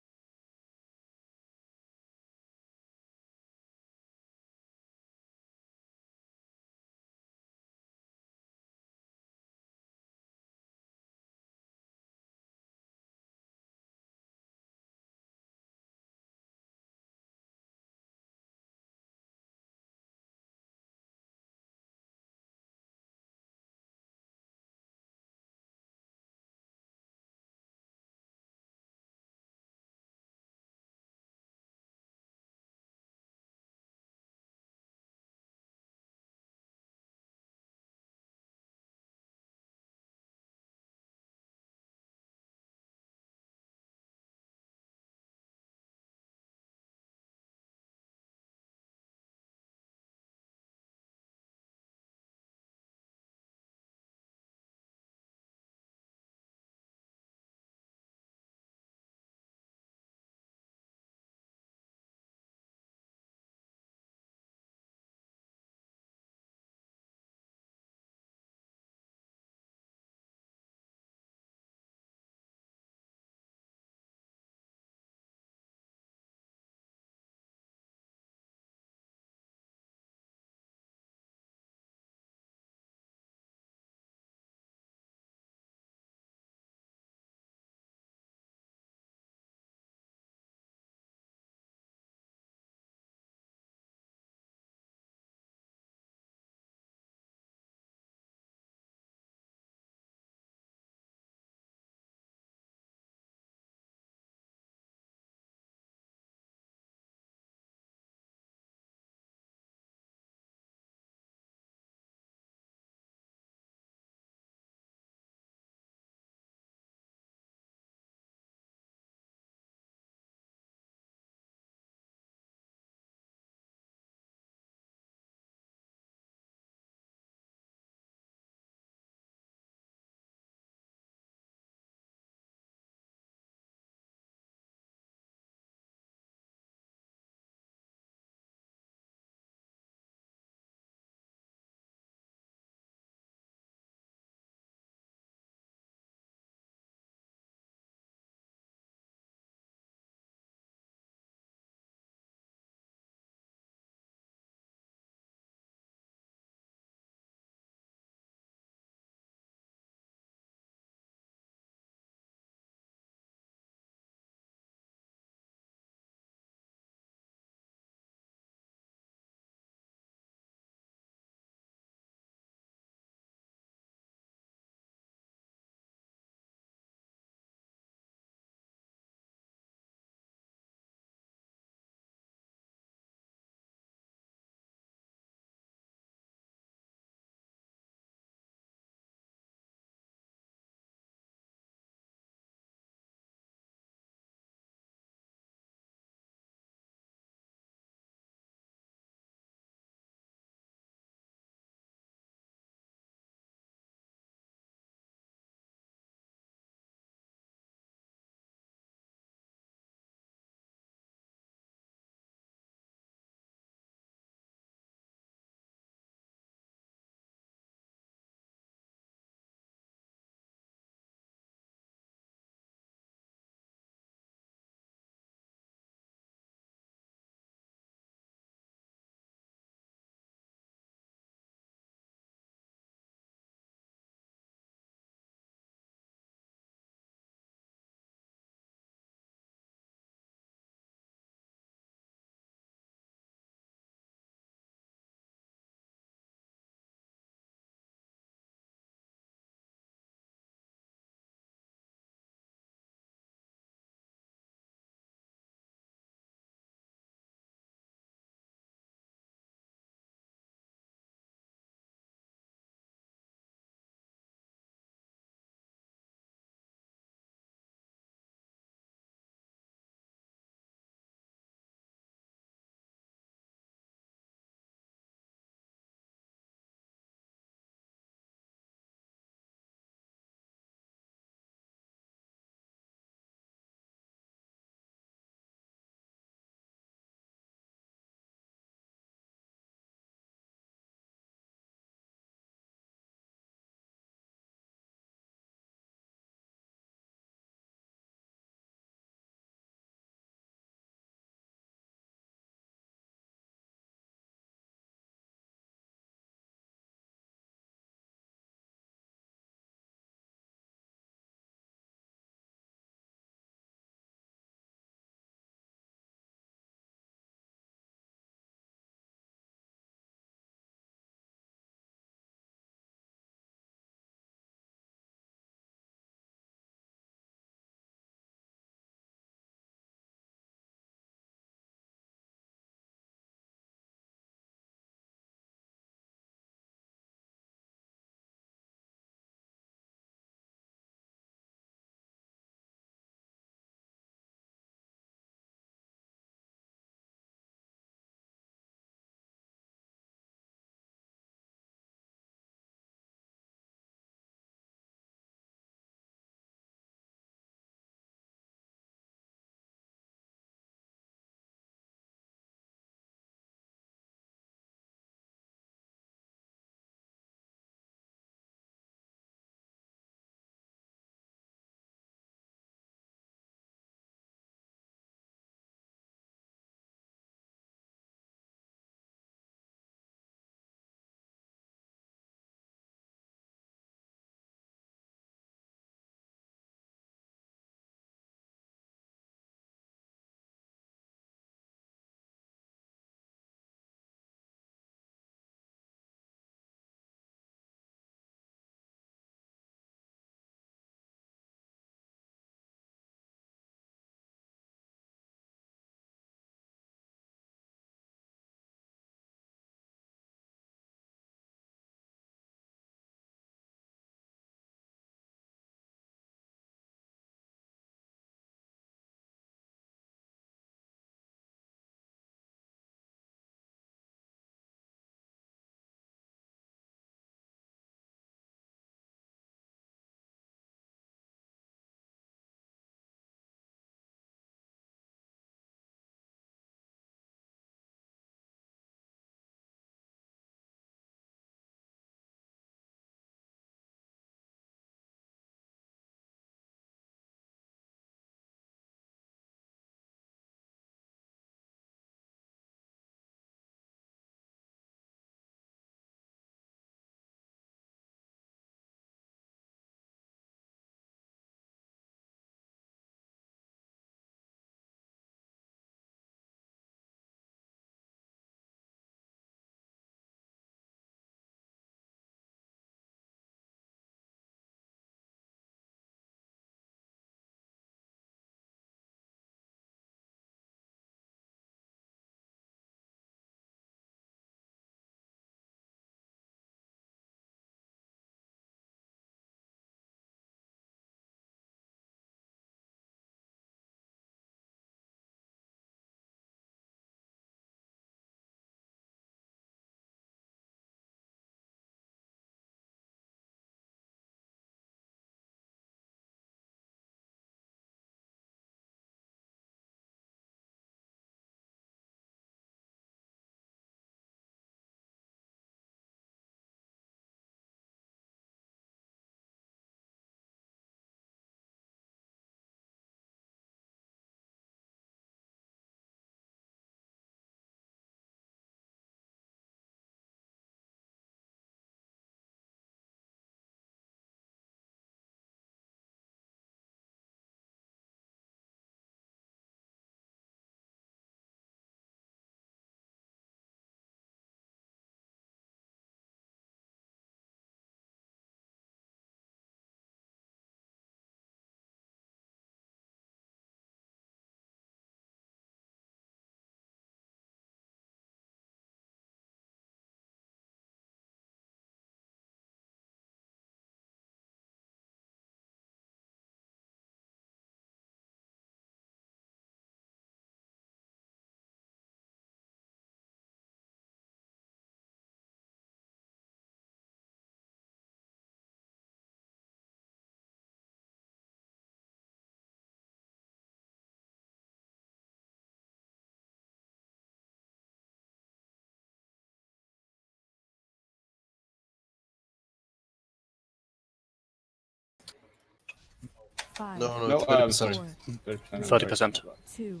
5, No, No, 30%. sorry. 30%. 30%. 2,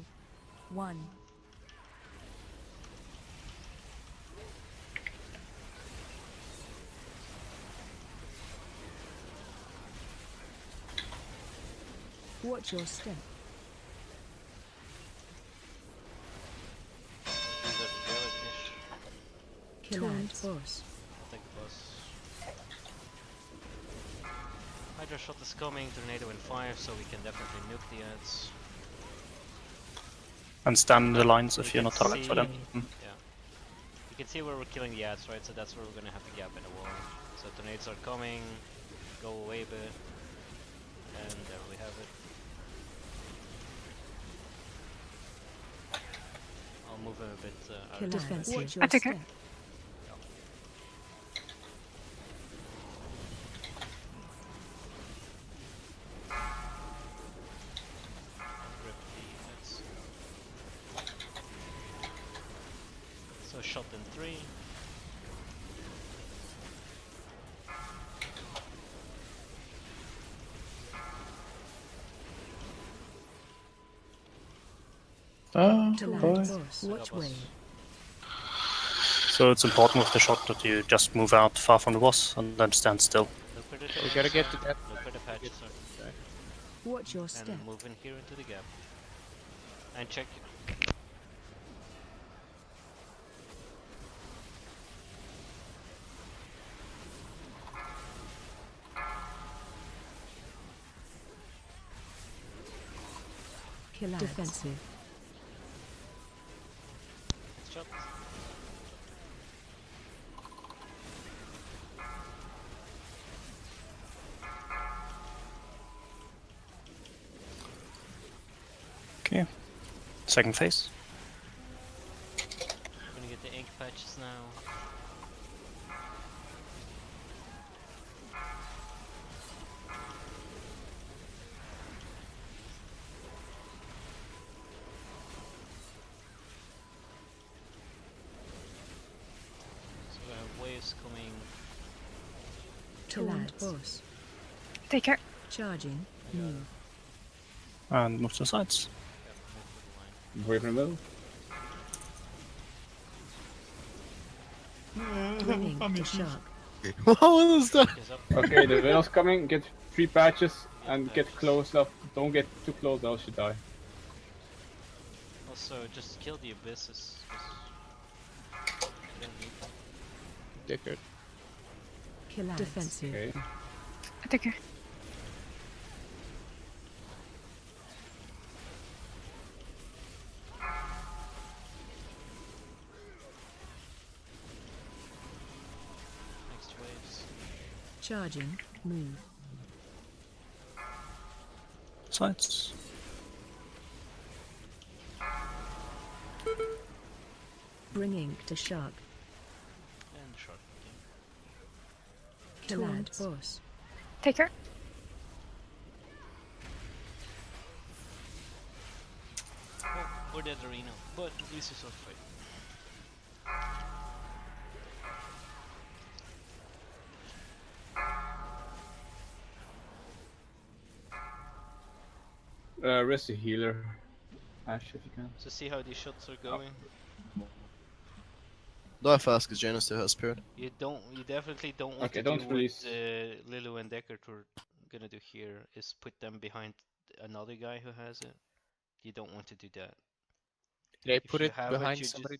1. Watch your step. These are the jellyfish. Taunt boss. I'll take the boss. Hydra shot is coming, tornado in 5, so we can definitely nuke the ads. And stand in the lines if you're can not target for them. see- Yeah. You can see where we're killing the ads, right? So that's where we're gonna have a gap in the wall. So tornadoes are coming, go away a bit, and there we have it. I'll move him a bit out of Defense. the way. Watch your step. Rip the ads. So shot in 3. Taunt boy. boss. Watch way. So it's important with the shot that you just move out far from the boss and then stand still. Look where the We tornadoes gotta get are, to that. look where the patches are. Watch your step. And move in here into the gap. And check. Kill defensive. Next shot. Okay. Second phase. We're gonna get the ink patches now. So we have waves coming. Taunt boss. Take care. Charging. Move. And move to the sides. Wait for the middle. Bringing to shark. What was that? Okay, the Venom's coming. Get 3 patches and get close up. Don't get too close, else you die. Also, just kill the abysses. 'Cause we don't need them. They're good. Kill defensive. Okay. Take care. Next waves. Charging. Move. Sides. Bringing to shark. And short. Taunt boss. Take care. Oh, we're dead arena, but at least it's not fight. Rest a healer. Ash, if you can. So see how these shots are going. Die fast, because Janus still has spirit. You definitely don't want Okay, to don't do release. what Lilu and Deckard were gonna do here, is put them behind another guy who has it. You don't want to do that. They If put you it have behind you somebody.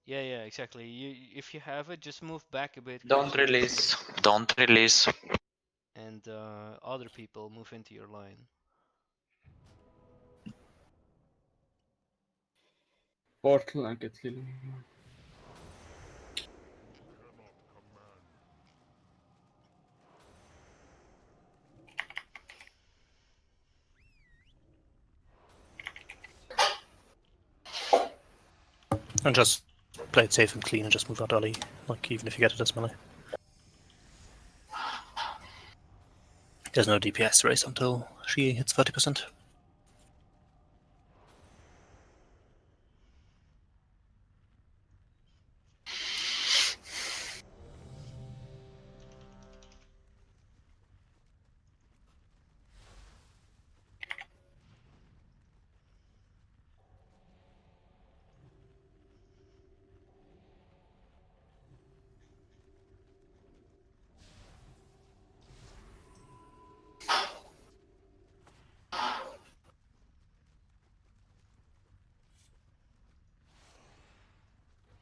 Yeah, yeah, exactly. If you have it, just move back a bit. Don't closer. release. Don't release. And other people move into your line. Portal and get Lily. And just play it safe and clean and just move out early, like even if you get it as melee. There's no DPS race until she hits 30%.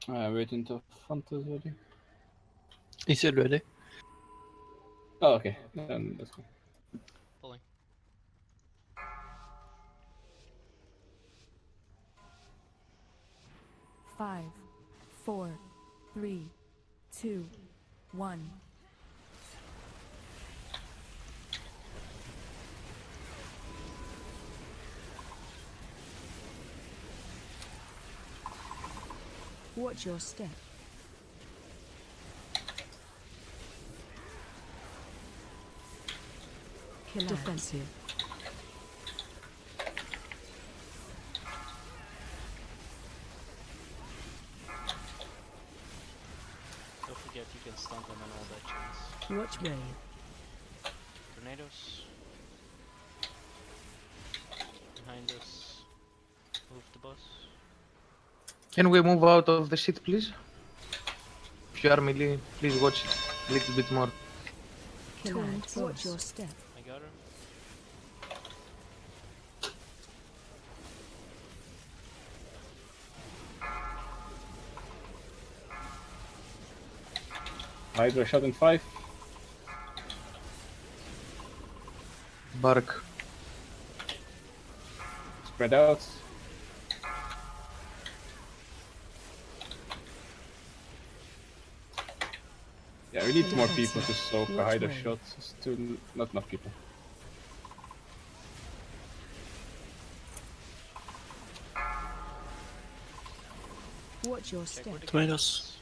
Waiting till front is ready. He said ready. Oh, okay. Then let's go. Pulling. Five, 4, 3, 2, 1. Watch your step. Defensive. Don't forget you can stun them and all that chance. Watch wave. Tornadoes. Behind us. Move the boss. Can we move out of the shit, please? If you are melee, please watch it a little bit more. Watch your step. I got her. Hydra shot in 5. Bark. Spread out. Yeah, we need more people to soak a Hydra shot. It's still not enough people. Watch your step. Tomatoes.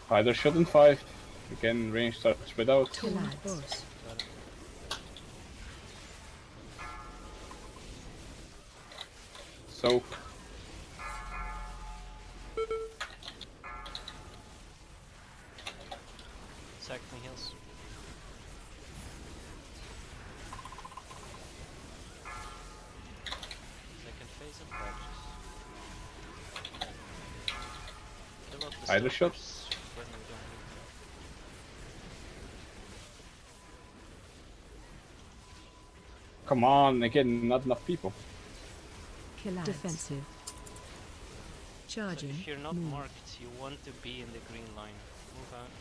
Hydra shot in 5. Again, range starts spread out. Soak. Sack my heals. Second phase of patches. Hydra shot. Come on, again, not enough people. Defensive. So Charging. if you're not marked, you want to be in the green line. Move out.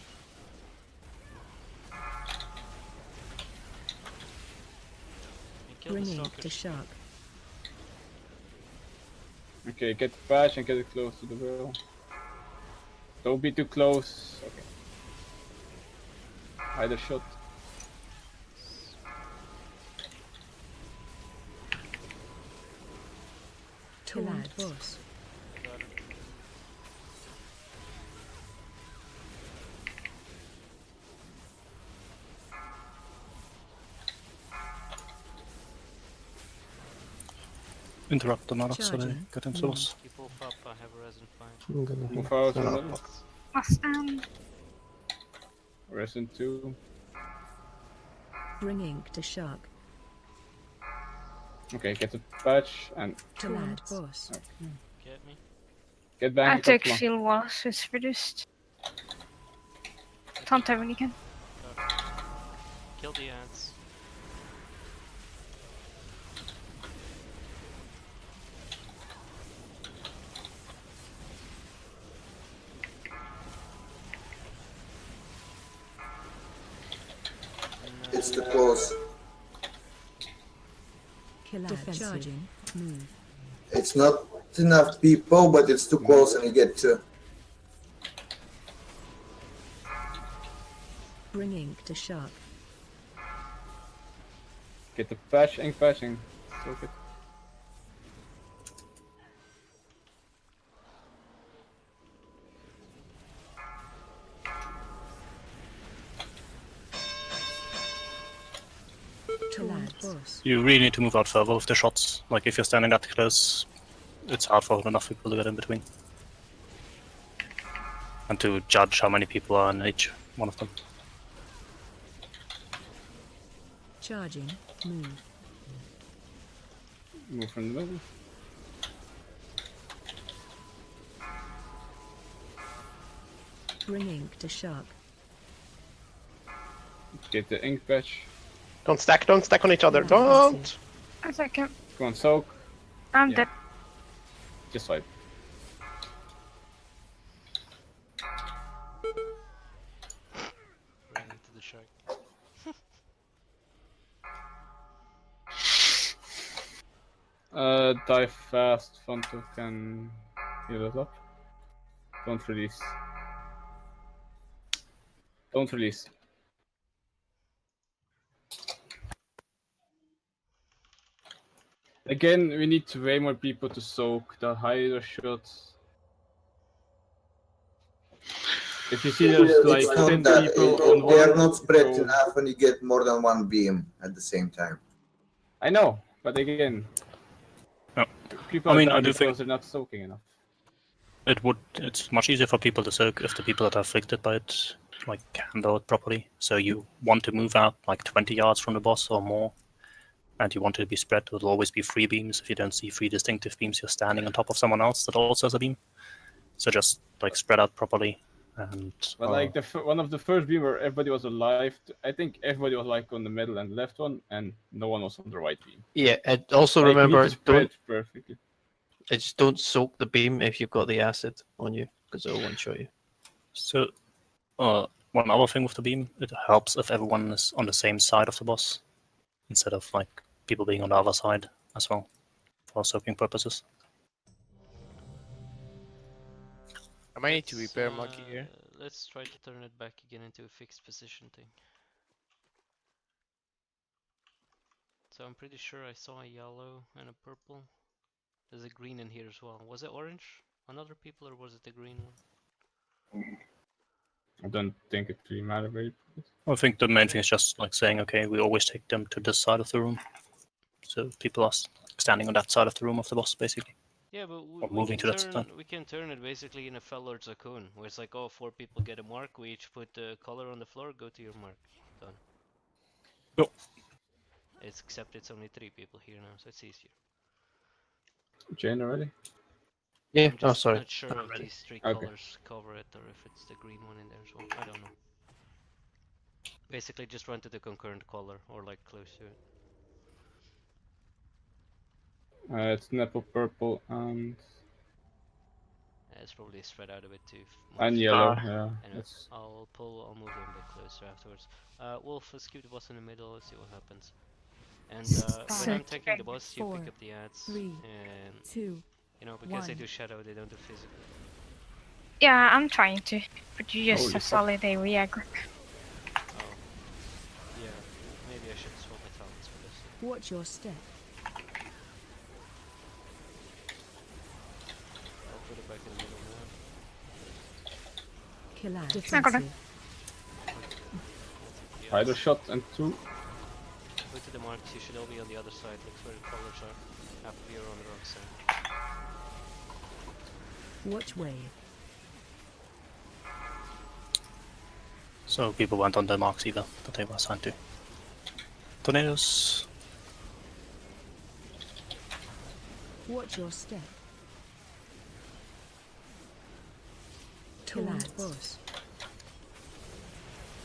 And kill the Bringing stalkers. to shark. Okay, get the patch and get it close to the barrel. Don't be too close. Okay. Hydra shot. Collide boss. Got it. Interrupt the Mara, so they Charging. get themselves. Keep wolf up, I have a resin 5. I'm gonna Move out. set Move up. out. Resin 2. Bringing to shark. Okay, get the patch and Collide boss. Get me. get back. I to take top floor. shield walls, it's reduced. Taunt when you can. Got it. Kill the ants. It's too close. Collide. Charging. Move. It's not enough people, but it's too close and you get to. Bringing to shark. Get the patch, ink patching. Soak it. Collide boss. You really need to move out further with the shots. Like if you're standing that close, it's hard for enough people to get in between. And to judge how many people are in each one of them. Charging. Move. Move from the middle. Bringing to shark. Get the ink patch. Don't stack on each other. Don't! A second. Go on, soak. I'm Yeah. dead. Just wipe. Ran into the shark. Dive fast. Fonto can heal it up. Don't release. Don't release. Again, we need way more people to soak. The higher shots. If you see there's like It's not 10 that people on one, they are not spread go- enough, and you get more than one beam at the same time. I know, but again, people I mean, are I dying do because think they're not soaking enough. it's much easier for people to soak if the people that are afflicted by it like handle it properly. So you want to move out like 20 yards from the boss or more, and you want it to be spread. There'll always be 3 beams. If you don't see 3 distinctive beams, you're standing on top of someone else that also has a beam. So just like spread out properly. And But like one of the first beam where everybody was alive, I think everybody was like on the middle and left one, and no one was on the right beam. Yeah, and also Like, you need remember, to spread don't perfectly. just don't soak the beam if you've got the acid on you, because it'll one-shot you. So, one other thing with the beam, it helps if everyone is on the same side of the boss, instead of like people being on the other side as well, for soaking purposes. I might need to repair Monkey here. Let's try to turn it back again into a fixed position thing. So I'm pretty sure I saw a yellow and a purple. There's a green in here as well. Was it orange on other people, or was it the green one? I don't think it really matters very much. I think the main thing is just like saying, okay, we always take them to this side of the room, so people are standing on that side of the room of the boss, basically. Yeah, but Or moving to that side. we can turn it basically in a Fellord Zakun, where it's like, oh, 4 people get a mark, we each put the color on the floor, go to your mark. Done. Yep. It's except it's only 3 people here now, so it's easier. Generally. Yeah, I'm just sorry. not sure I'm if ready. these 3 Okay. colors cover it, or if it's the green one in there as well. I don't know. Basically, just run to the concurrent color, or like close to it. It's Nepal purple and It's probably spread out a bit too and much. yellow. Yeah, Anyway, it's I'll move them a bit closer afterwards. Wolf, let's keep the boss in the middle. Let's see what happens. And when I'm tanking the boss, you pick up the ads, 3, and 2, you know, because they 1. do shadow, they don't do physical. Yeah, I'm trying to, but you just Holy a fuck. solid area aggro. Oh, yeah. Maybe I should swap my talents for this. Watch your step. I'll put it back in the middle now. Kill out. Defensive. spider shot and 2. Go to the marks. You should all be on the other side. Look where the colors are. Half of you are on the wrong side. Watch wave. So people weren't on their marks either, that they were assigned to. Tornadoes. Watch your step. Kill out. Boss.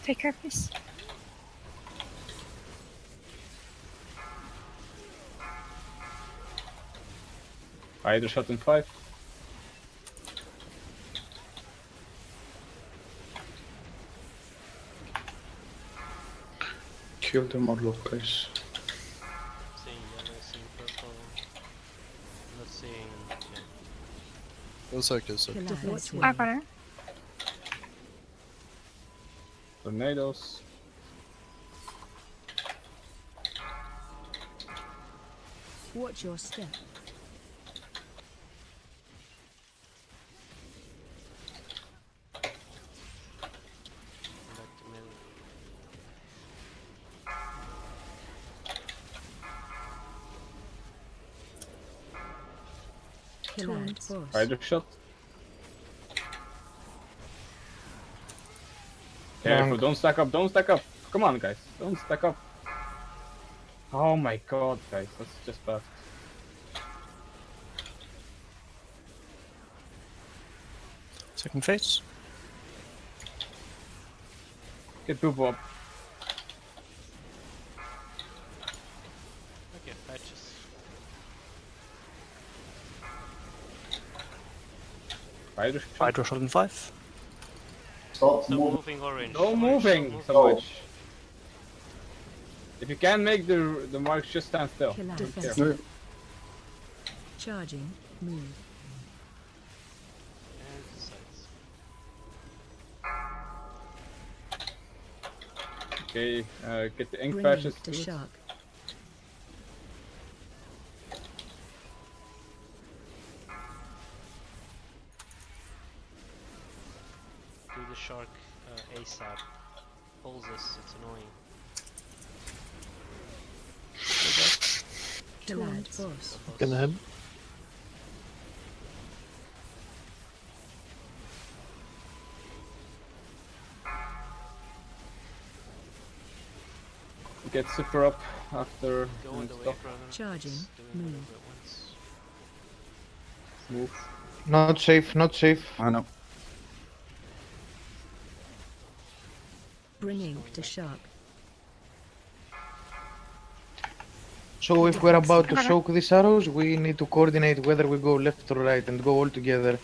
Take her, please. Spider shot in 5. Kill them all, guys. Seeing yellow, seeing purple. Not seeing. Yeah. 1 second. Defensive. I got her. Tornadoes. Watch your step. Back to middle. Kill out. Boss. Spider shot. Careful, don't stack up, don't stack up. Come on, guys, don't stack up. Oh my god, guys, that's just bad. Second phase. Get Boobo up. Hydro shot. Hydro shot in 5. Stop moving orange. No Orange, moving stop so moving. much. If you can't make the marks, just stand still. Kill I out. don't care. Defensive. Charging. Move. And to the sides. Okay, get the ink Bringing patches. to shark. Do the shark ASAP. Pulls us, it's annoying. Kill out. Boss. Gonna him. Get super up after Go on the stop. wave runner. Charging. Just doing Move. whatever it wants. Move. Not safe, not safe. I know. Bringing to shark. So if we're about to soak these arrows, we need to coordinate whether we go left or right and go all together.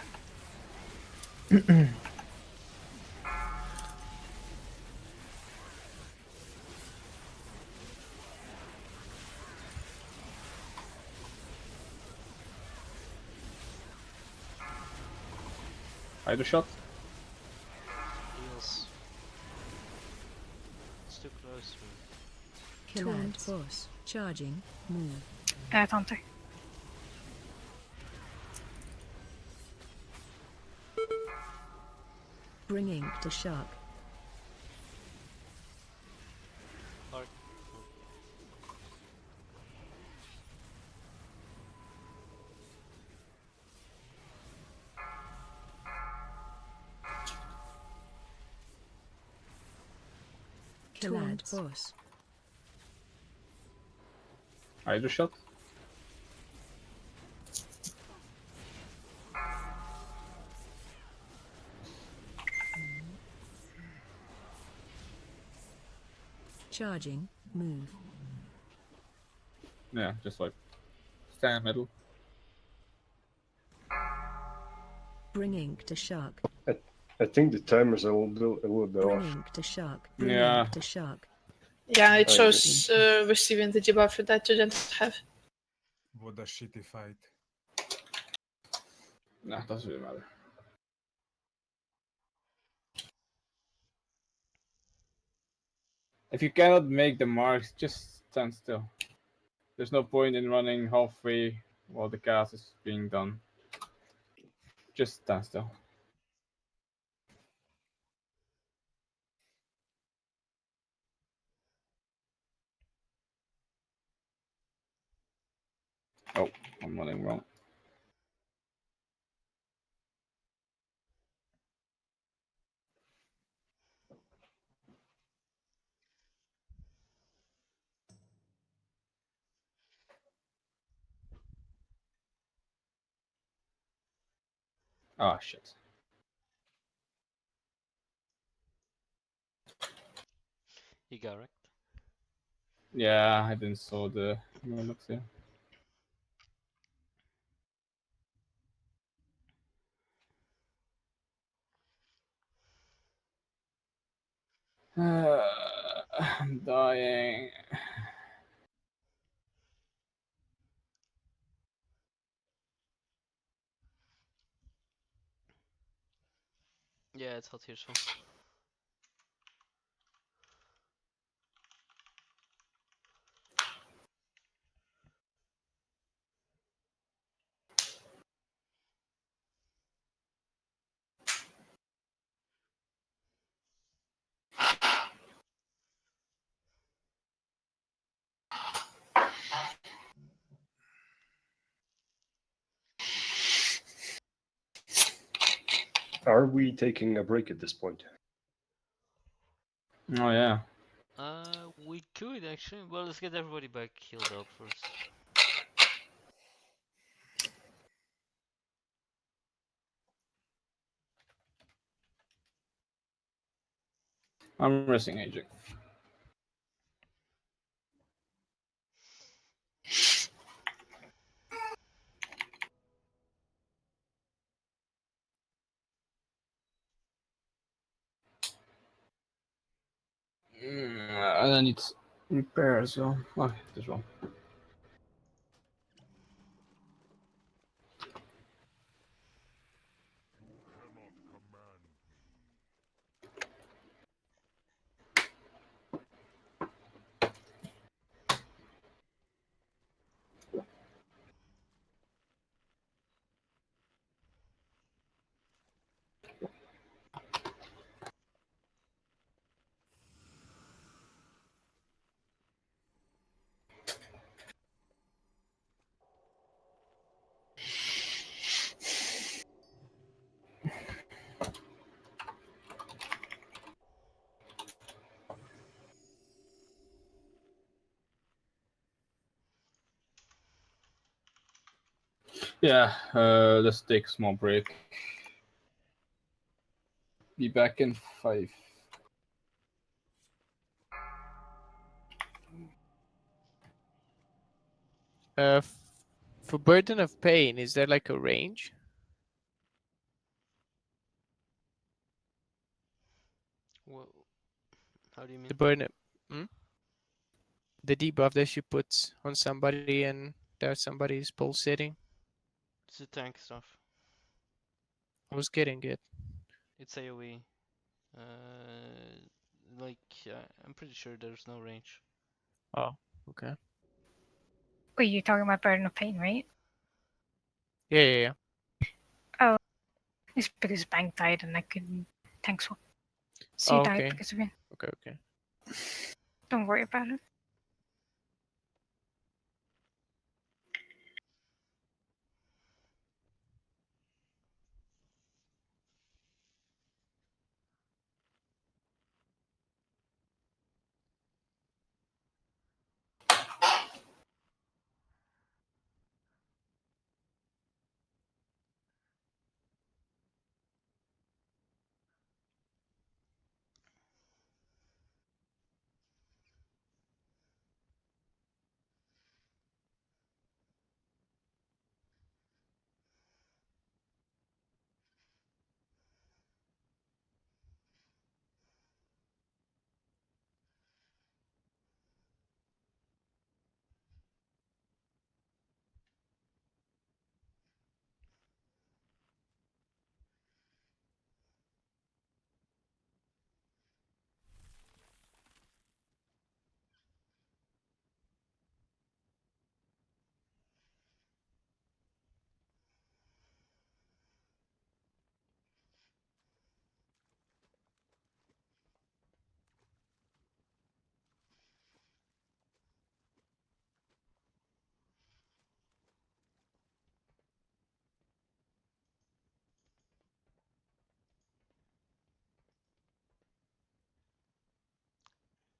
Hydro shot. Heals. It's too close, man. Kill out. Boss. Charging. Move. Tante. Bringing to shark. Arc. Kill out. Boss. Hydro shot. Charging. Move. Yeah, just like stand middle. Bringing to shark. I think the timers are a little bit off. Bringing to shark. Bringing Yeah. to shark. Yeah, it I shows receiving the debuff that you didn't have. What a shitty fight. Nah, doesn't really matter. If you cannot make the marks, just stand still. There's no point in running halfway while the cast is being done. Just stand still. Oh, I'm running wrong. Ah, shit. You got wrecked. Yeah, I didn't saw the looks here. I'm dying. Yeah, it's hot here, so. Are we taking a break at this point? Oh yeah. We could actually. Well, let's get everybody back healed up first. I'm resting aging. and then it's repair as well. Oh, this one. Yeah, let's take a small break. Be back in 5. For burden of pain, is there like a range? Well, how do you mean? The burden, the debuff that she puts on somebody and that somebody is pulsating. It's the tank stuff. I was getting it. It's AoE. Like, I'm pretty sure there's no range. Oh, okay. Wait, you're talking about burden of pain, right? Yeah. Oh, it's because bank died and I couldn't tank swap. So you died Okay. because of it. Okay. Don't worry about it.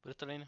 Brutalina.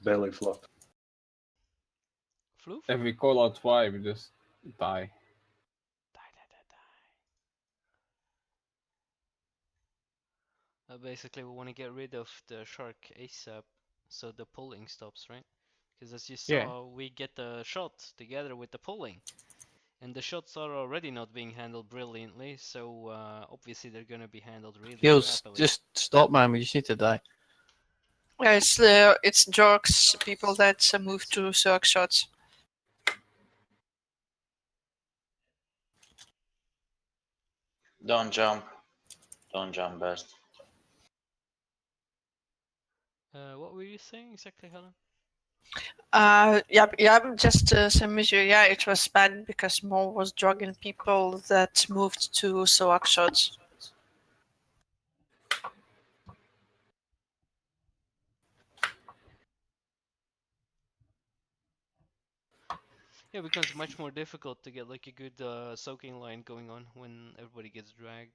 Belly flop. Floof? If we call out 5, we just die. Basically, we want to get rid of the shark ASAP, so the pulling stops, right? Because as you saw, Yeah. we get the shot together with the pulling. And the shots are already not being handled brilliantly, so obviously they're gonna be handled really Heels, crappily. just stop, man. We just need to die. Yeah, it's jerks, people that move to circ shots. Don't jump. Don't jump best. What were you saying exactly, Helen? Yeah, just some measure. Yeah, it was bad because Mo was drugging people that moved to circ shots. Yeah, it becomes much more difficult to get like a good soaking line going on when everybody gets dragged.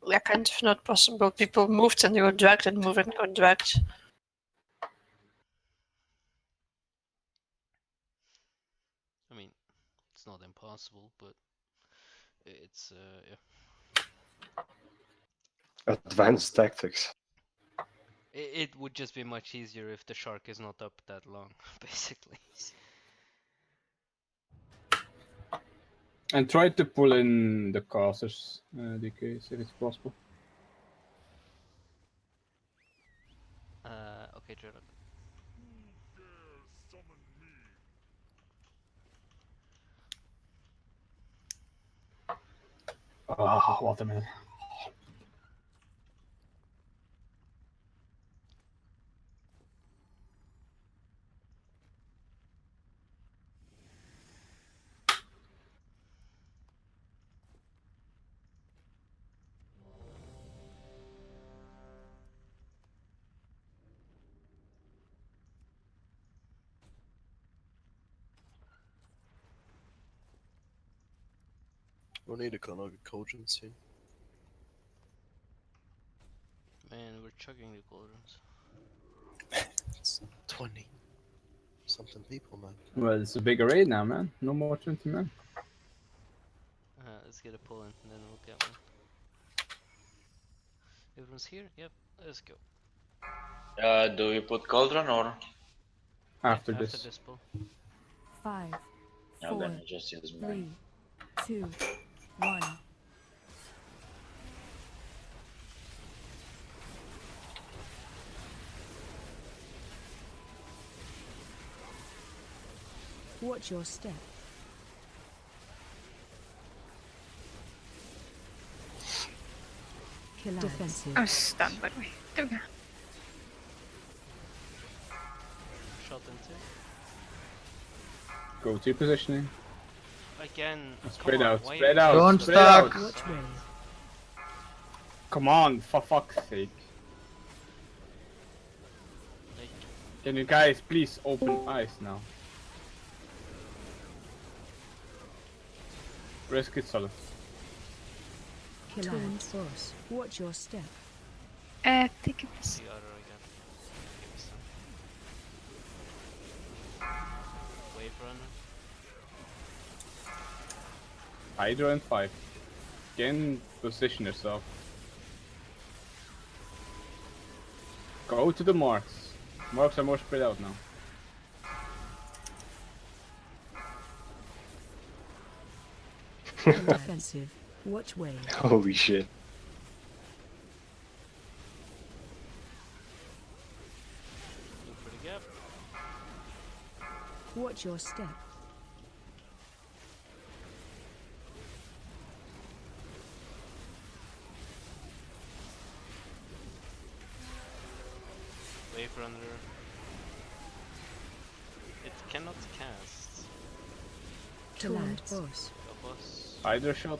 Yeah, kind of not possible. People moved and they were dragged and moved and got dragged. I mean, it's not impossible, but it's yeah. Advanced tactics. It would just be much easier if the shark is not up that long, basically. And try to pull in the casters, DKs, if it's possible. Okay, Jordan. Ah, watermelon. We'll need a kind of cauldron soon. Man, we're chugging the cauldrons. It's 20 something people, man. Well, it's a big array now, man. No more 20 men. Let's get a pull in, and then we'll get one. Everyone's here? Yep, let's go. Do we put cauldron or? After After this. this pull. 5, No, 4, then just use mine. 3, 2, 1. Watch your step. Defensive. I'm stunned, by the way. There we go. Shot into. Go to positioning. Again, Spread come on, out, why spread are you out, Don't spread stack. out. Watch way. Come on, for fuck's sake. Like, Can you guys please open eyes now? Risk it solid. Twin force. Watch your step. Take it. the other again. Give me some. Wave runner. Hydra and 5. Again, position yourself. Go to the marks. Marks are more spread out now. Defensive. Watch way. Holy shit. Look for the gap. Watch your step. Wave runner. It cannot cast. Twin force. Go boss. Hydra shot.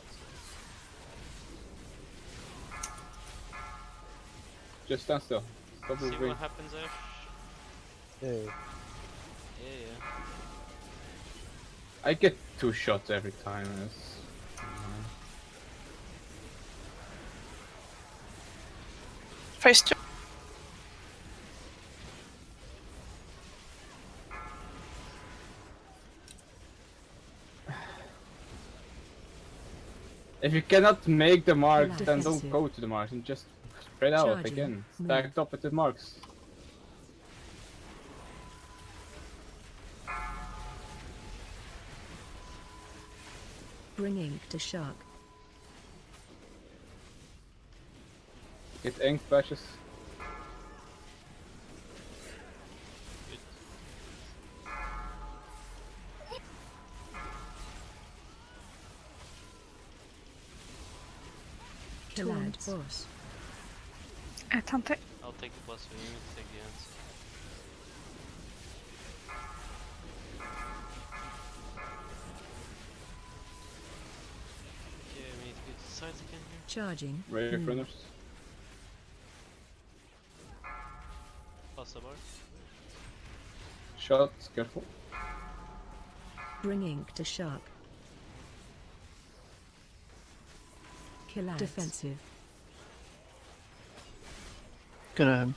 Just stand still. Stop See moving. what happens, Ash? Yeah. Yeah. I get 2 shots every time. It's... Phase 2. If you cannot make the marks, then don't Defensive. go to the marks and just spread out Charging. again. Move. Stacked up at the marks. Bringing to shark. Get ink patches. Collide boss. Attends. I'll take the boss, we need to take the ends. Okay, we need to go to the sides again here. Charging. Wave move. runners. Pass the bar. Shots, careful. Bringing to shark. Collide. Defensive. Gonna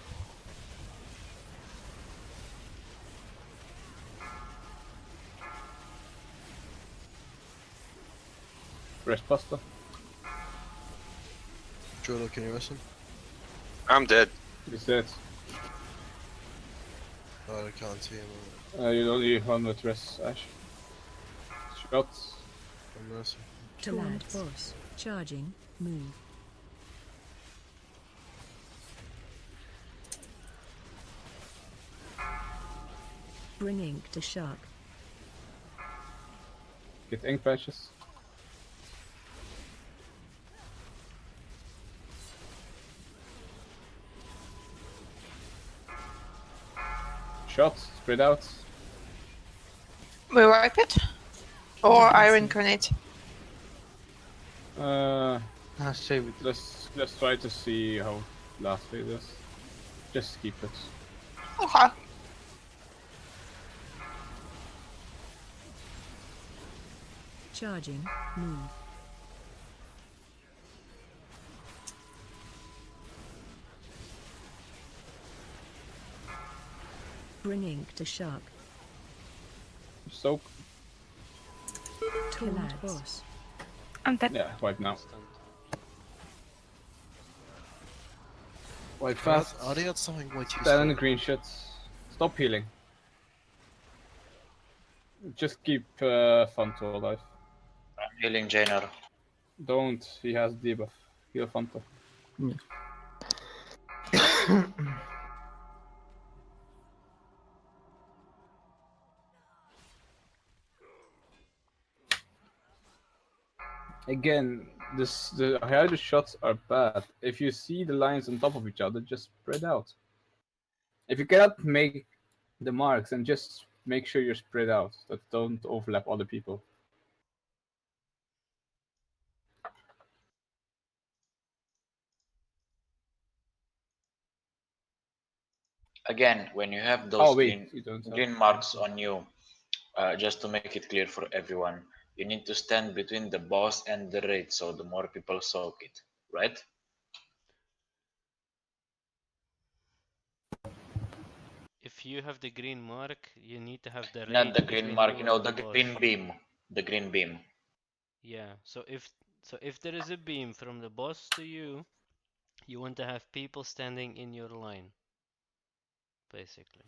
Rest pasta. Jordan, can you listen? I'm dead. He's dead. Oh, I can't see him. You only one with rest, Ash. Shots. I'm mercy. Collide boss. Charging. Move. Bringing to shark. Get ink patches. Shots, spread out. We wipe it? Or iron grenade? Save it. Let's try to see how last phase is. Just keep it. Okay. Charging. Move. Bringing to shark. Soak. Collide boss. I'm dead. Yeah, wipe now. Wipe fast. Are they at something way too Stand in the slow? green shots. Stop healing. Just keep Fanto alive. I'm healing Jainer. Don't. He has debuff. Heal Fanto. Again, the higher shots are bad. If you see the lines on top of each other, just spread out. If you cannot make the marks, then just make sure you're spread out, that don't overlap other people. Again, when you have those Oh, wait, you don't have- green marks on you, just to make it clear for everyone, you need to stand between the boss and the raid, so the more people soak it, right? If you have the green mark, you need to have the Not raid the green between mark, you no, and the boss. green beam. The green beam. Yeah, so if there is a beam from the boss to you, you want to have people standing in your line, basically.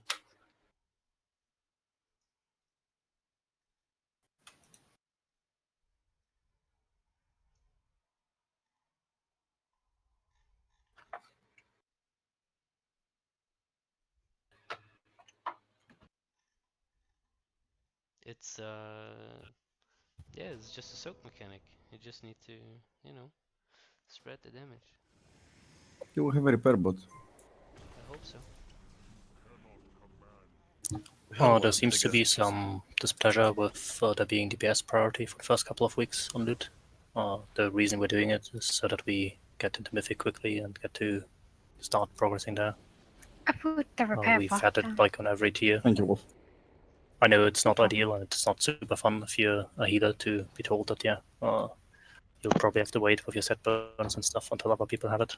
It's yeah, it's just a soak mechanic. You just need to, you know, spread the damage. You have a repair bot. I hope so. Oh, there seems to be some displeasure with there being DPS priority for the first couple of weeks on loot. The reason we're doing it is so that we get into Mythic quickly and get to start progressing there. I put the repair We've bot had it down. like on every tier. Thank you, Wolf. I know it's not ideal and it's not super fun if you're a healer to be told that, yeah, you'll probably have to wait with your set burns and stuff until other people have it.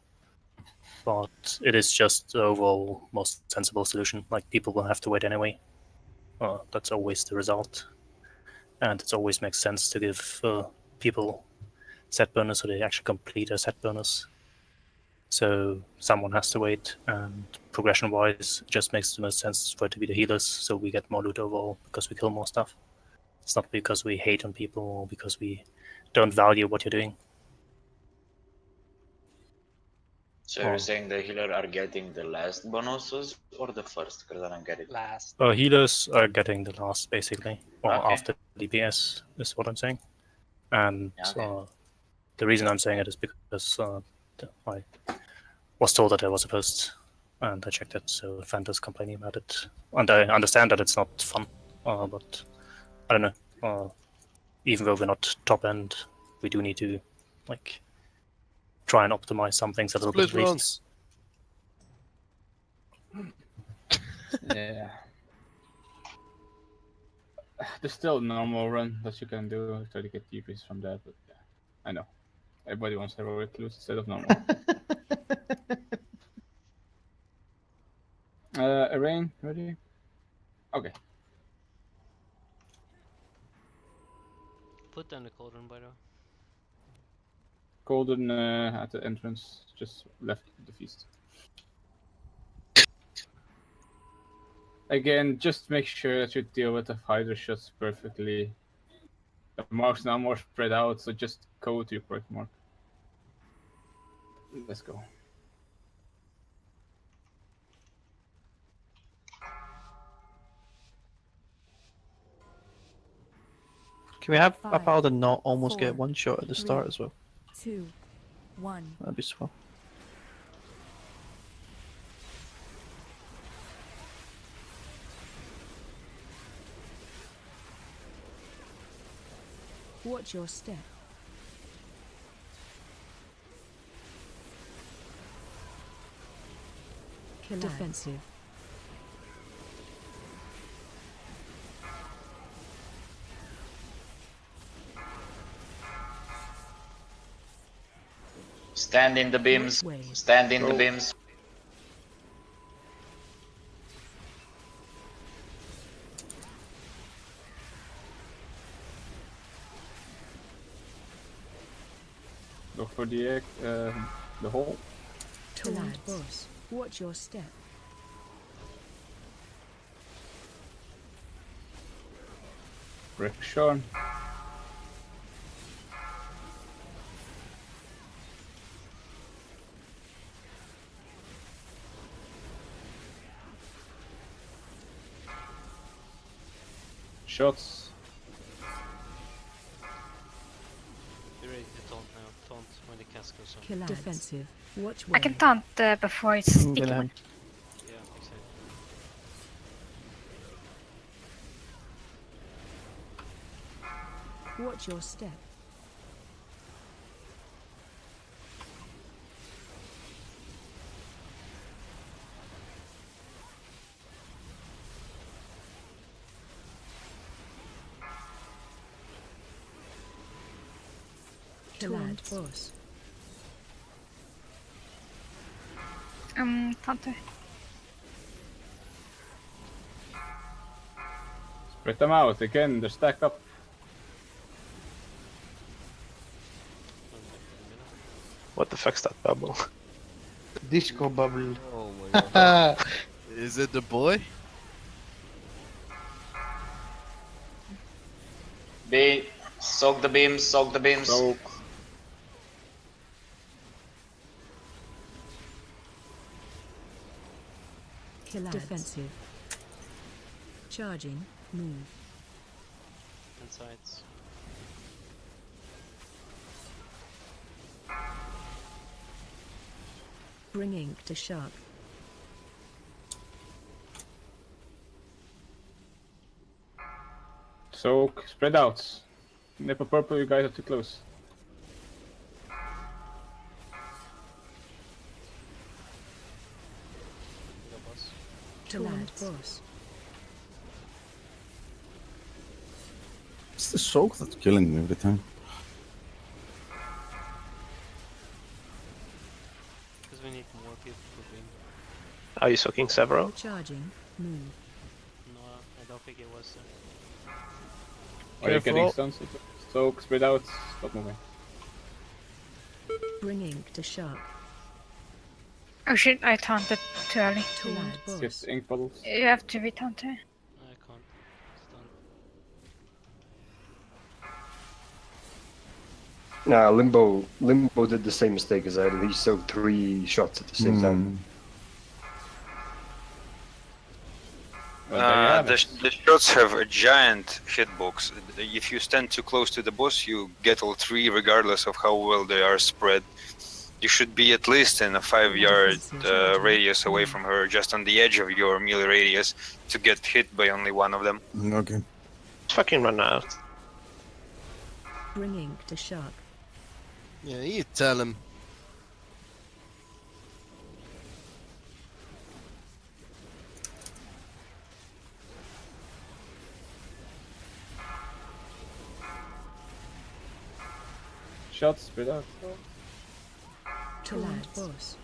But it is just the overall most sensible solution. Like, people will have to wait anyway. That's always the result. And it always makes sense to give people set bonus, so they actually complete a set bonus. So someone has to wait, and progression-wise, it just makes the most sense for it to be the healers, so we get more loot overall because we kill more stuff. It's not because we hate on people or because we don't value what you're doing. So you're saying the healer are getting the last bonuses or the first? Because I don't get it. Last. Healers are getting the last, basically, or Okay. after DPS, is what I'm saying. And Yeah, okay. the reason I'm saying it is because I was told that there was a post, and I checked it, so Fanta's complaining about it. And I understand that it's not fun, but I don't know. Even though we're not top end, we do need to like try and optimize some things a little bit Split at least. Yeah. There's still a normal run that you can do, try to get TPs from that, but yeah, I know. Everybody wants heroic loot instead of normal. Arain, ready? Okay. Put down the cauldron, by the way. Golden at the entrance, just left the feast. Again, just make sure that you deal with the Hydra shots perfectly. The mark's now more spread out, so just go to your correct mark. Let's go. Can we have a 5, paladin not almost 4, get one shot at the 3, start as well? 2, 1. That'd be swell. Watch your step. Defensive. Stand in the beams. Stand in the beams. Go for the hole. Taunt boss. Watch your step. Brick Sean. Shots. Be ready to taunt now. Taunt when the cast goes on. Defensive. Watch I can taunt before it's sticky. Yeah, exactly. Watch your step. Taunt boss. Taunter. Spread them out again, they're stacked up. What the fuck's that bubble? Disco bubble. Oh my god. Is it the boy? Soak the beams, soak the beams. Soak. Defensive. Charging. Move. Insights. Bringing to shark. Soak, spread out. Nipple purple, you guys are too close. Taunt boss. It's the soak that's killing me every time. Because we need more people for beam. Are you soaking several? Charging. Move. No, I don't think it was there. Are you getting stuns? Soak, spread out, stop moving. Bringing to shark. Oh shit, I taunted too early. Taunt Get boss. ink bottles. You have to be taunted. I can't. Stun. Nah, Limbo did the same mistake as I did. He soaked 3 shots at the same time. The shots have a giant hitbox. If you stand too close to the boss, you get all 3 regardless of how well they are spread. You should be at least in a 5-yard radius away from her, just on the edge of your melee radius, to get hit by only one of them. Okay. Fucking run out. Bringing to shark. Yeah, you tell him. Shots, spread out. Taunt boss.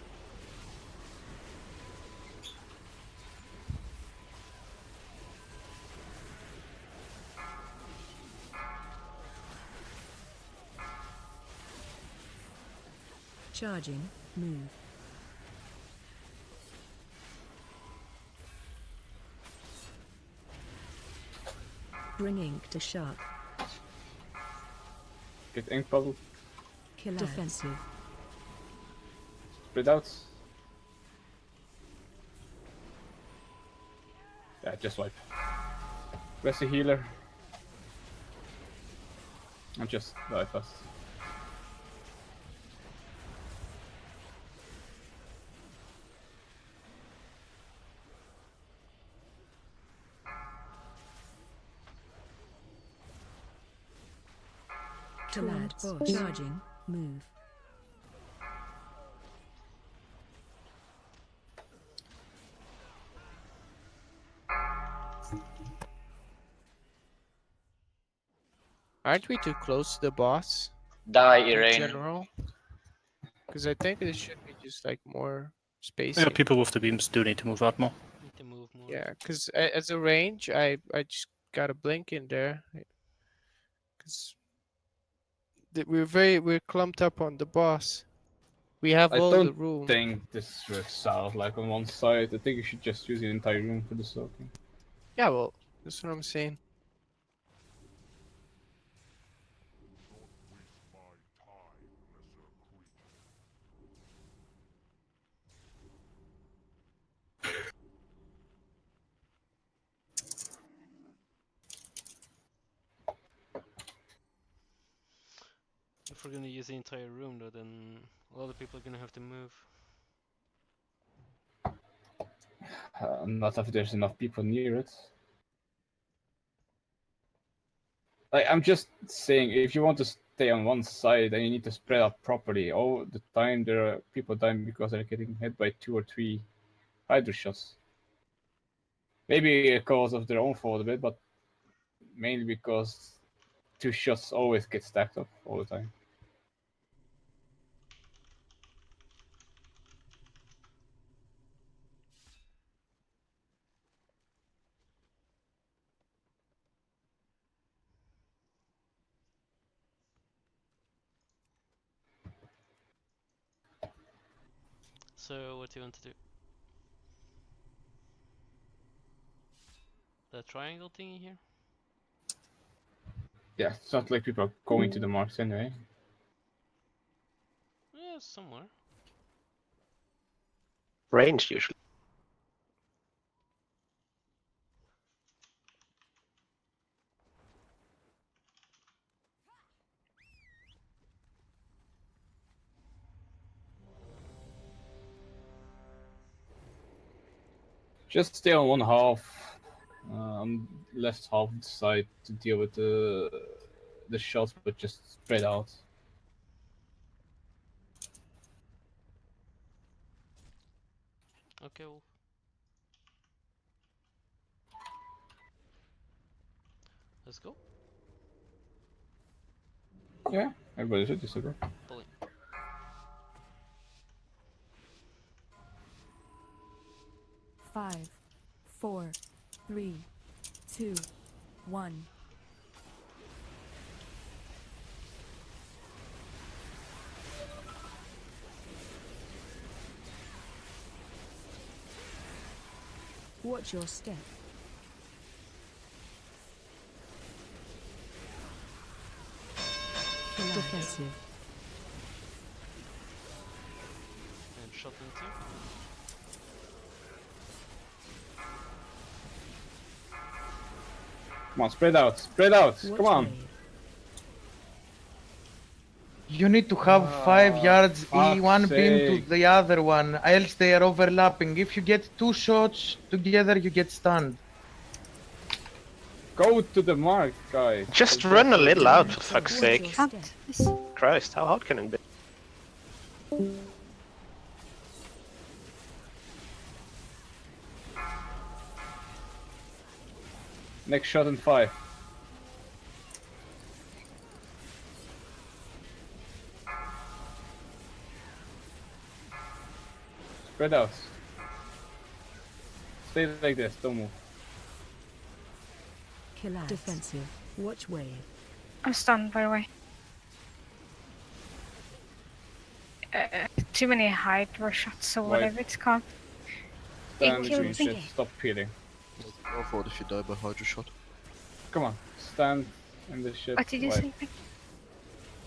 Charging. Move. Bringing to shark. Get ink bottle. Kill defensive. Spread out. Yeah, just wipe. Where's the healer? And just die fast. Taunt boss. Charging. Move. Aren't we too close to the boss? Die, In Irene. general? Because I think there should be just like more space. Yeah, people with the beams do need to move out more. Need to move more. Yeah, because as a range, I just got a blink in there. Because we're clumped up on the boss. We have I all the don't room. think this works out like on one side. I think you should just use the entire room for the soaking. Yeah, well, that's what I'm saying. If we're gonna use the entire room, though, then a lot of people are gonna have to move. Not if there's enough people near it. Like, I'm just saying, if you want to stay on one side, then you need to spread out properly. All the time there are people dying because they're getting hit by 2 or 3 Hydra shots. Maybe because of their own fault a bit, but mainly because 2 shots always get stacked up all the time. So, what do you want to do? The triangle thingy here? Yeah, it's not like people are going to the marks anyway. Yeah, somewhere. Ranged usually. Just stay on one half, on left half of the side to deal with the shots, but just spread out. Okay, Wolf. Let's go. Yeah, everybody should just go. Pulling. Five, 4, 3, 2, 1. Watch your step. Defensive. And shot into. Come on, spread out, spread out. Come on. You need to have 5 yards one fuck's beam to sake. the other one, else they are overlapping. If you get 2 shots together, you get stunned. Go to the mark, guys. Just It's run a so little easy. out, for fuck's sake. Christ, how hard can it be? Next shot in 5. Spread out. Stay like this, don't move. Killer. Defensive. Watch wave. I'm stunned, by the way. Too many hydra shots or Why? whatever it's called. Stand It between kills shit. me. Stop healing. Go for it if you die by Hydra shot. Come on, stand in the shit. What did you Why? say?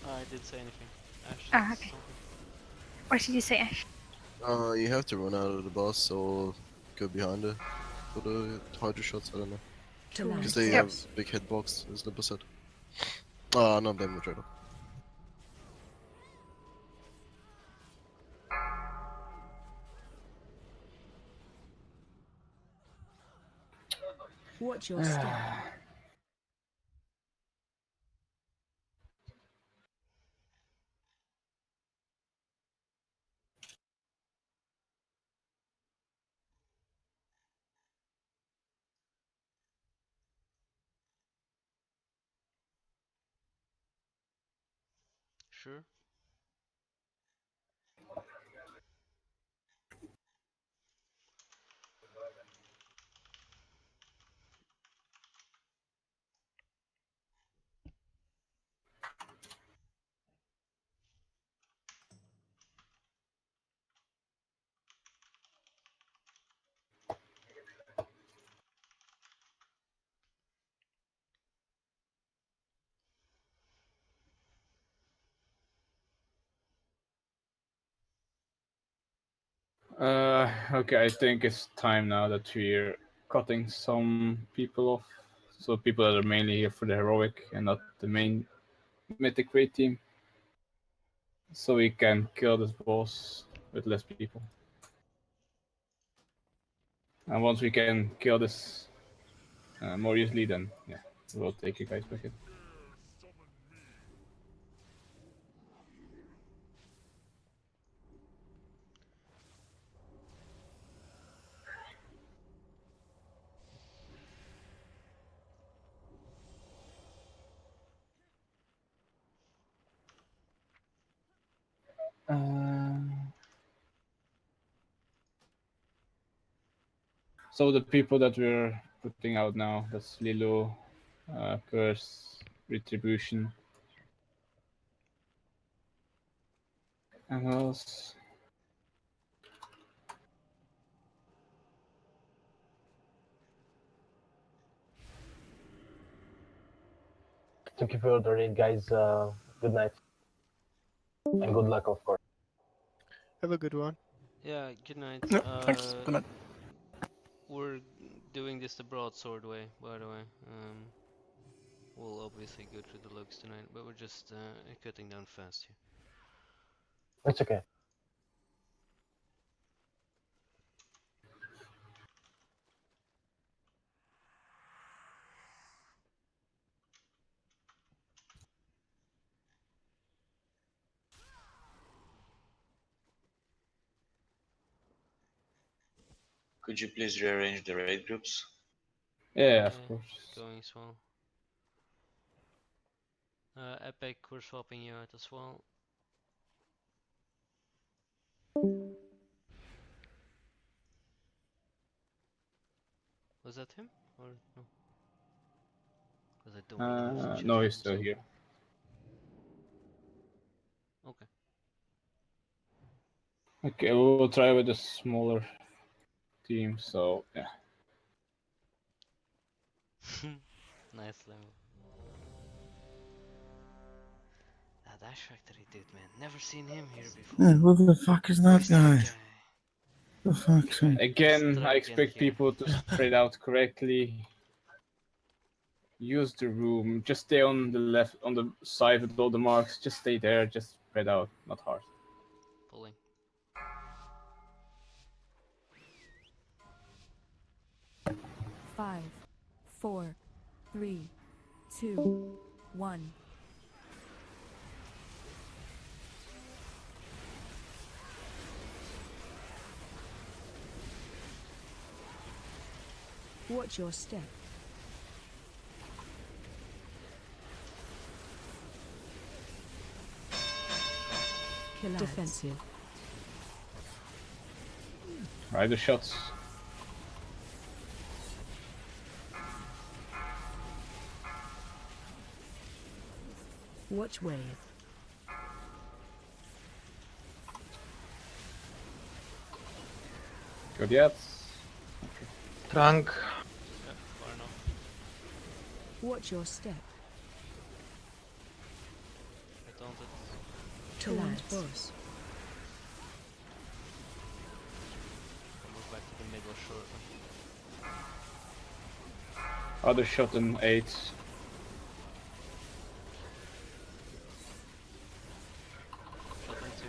I didn't say anything. Ash Ah, said okay. something. What did you say, Ash? You have to run out of the boss or go behind it for the Hydra shots, I don't know. Because they have big hitbox, as Nipper said. Ah, no damage right now. Watch your step. Sure. Okay, I think it's time now that we're cutting some people off. So people that are mainly here for the heroic and not the main mythic raid team. So we can kill this boss with less people. And once we can kill this more easily, then yeah, we'll take you guys back in. So the people that we're putting out now, that's Lilo, Curse, Retribution. And what else? Thank you for the raid, guys. Good night. And good luck, of course. Have a good one. Yeah, good night. No, thanks. Good night. We're doing this the broadsword way, by the way. We'll obviously go through the logs tonight, but we're just cutting down fast here. It's okay. Could you please rearrange the raid groups? Yeah, of course. Going as well. Epic, we're swapping you out as well. Was that him? Or no? Because I don't really have to No, choose he's one, still so... here. Okay. Okay, we'll try with a smaller team, so yeah. Nice level. That Ash Factory dude, man. Never seen him here before. Yeah, who the fuck is that Where's guy? that guy? The fuck's sake. Again, I Struggle expect here. people to spread out correctly. Use the room. Just stay on the left, on the side with all the marks. Just stay there. Just spread out, not hard. Pulling. Five, four, three, two, one. Watch your step. Defensive. Rider shots. Watch wave. Good yet. Trunk. Yeah, far enough. Watch your step. I taunted. Taunt boss. I'll move back to the middle shortly. Other shot in 8. Shot in 2.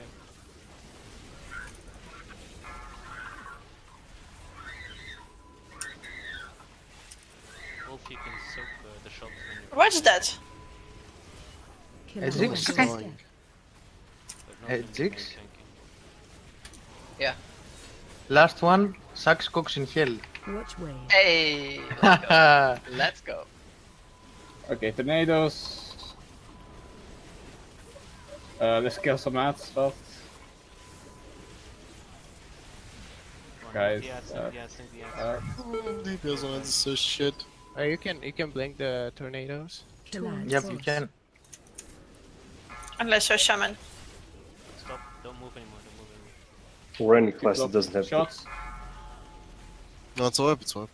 Wolf, you can soak the shot when you. What's that? Ziggs? But not when the main Ziggs? tanking. Yeah. Last one, Sax Cox in hell. Watch wave. Hey, let's go. Let's go. Okay, tornadoes. Let's kill some mats fast. Guys, DPS on is so shit. You can blink the tornadoes. Yep, you can. Unless you're shaman. Stop, don't move anymore, don't move anymore. Or any class that doesn't have shots. No, it's alright, it's alright.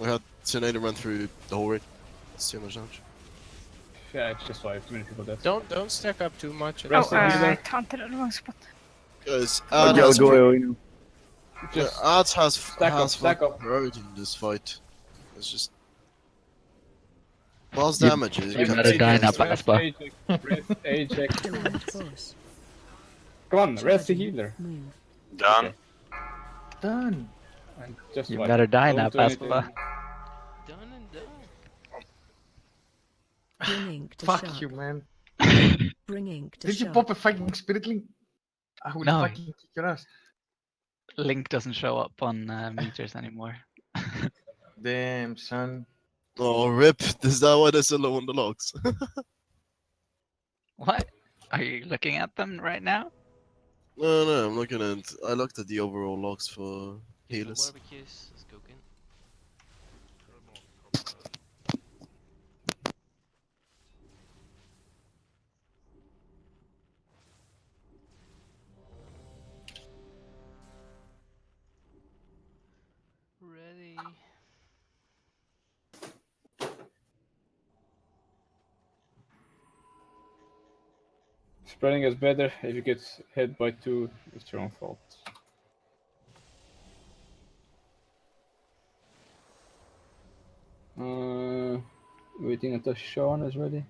I had Tornado run through the whole raid. It's too much damage. Yeah, it's just 5. Too many people dead. Don't stack up too much. I taunted at the wrong spot. Guys, Oh, Ad yeah, has, go away, you Just Ad has stack up. priority in this fight. It's just boss You- damage is You better die now, Paspa. Ajax. Come on, rest the healer. Done. Done. And just You wipe. better die Don't now, do anything. Paspa. Done and done. Bringing to Fuck shark. you, man. Bringing to Did you shark. pop a fucking spirit link? I will No. fucking kick your ass. Link doesn't show up on meters anymore. Damn, son. Oh, rip. Is that why they're so low on the logs? What? Are you looking at them right now? No, I'm looking at. I looked at the overall logs for No healers. barbecues, let's go in. Ready. Spreading is better. If you get hit by 2, it's your own fault. Waiting until Sean is ready.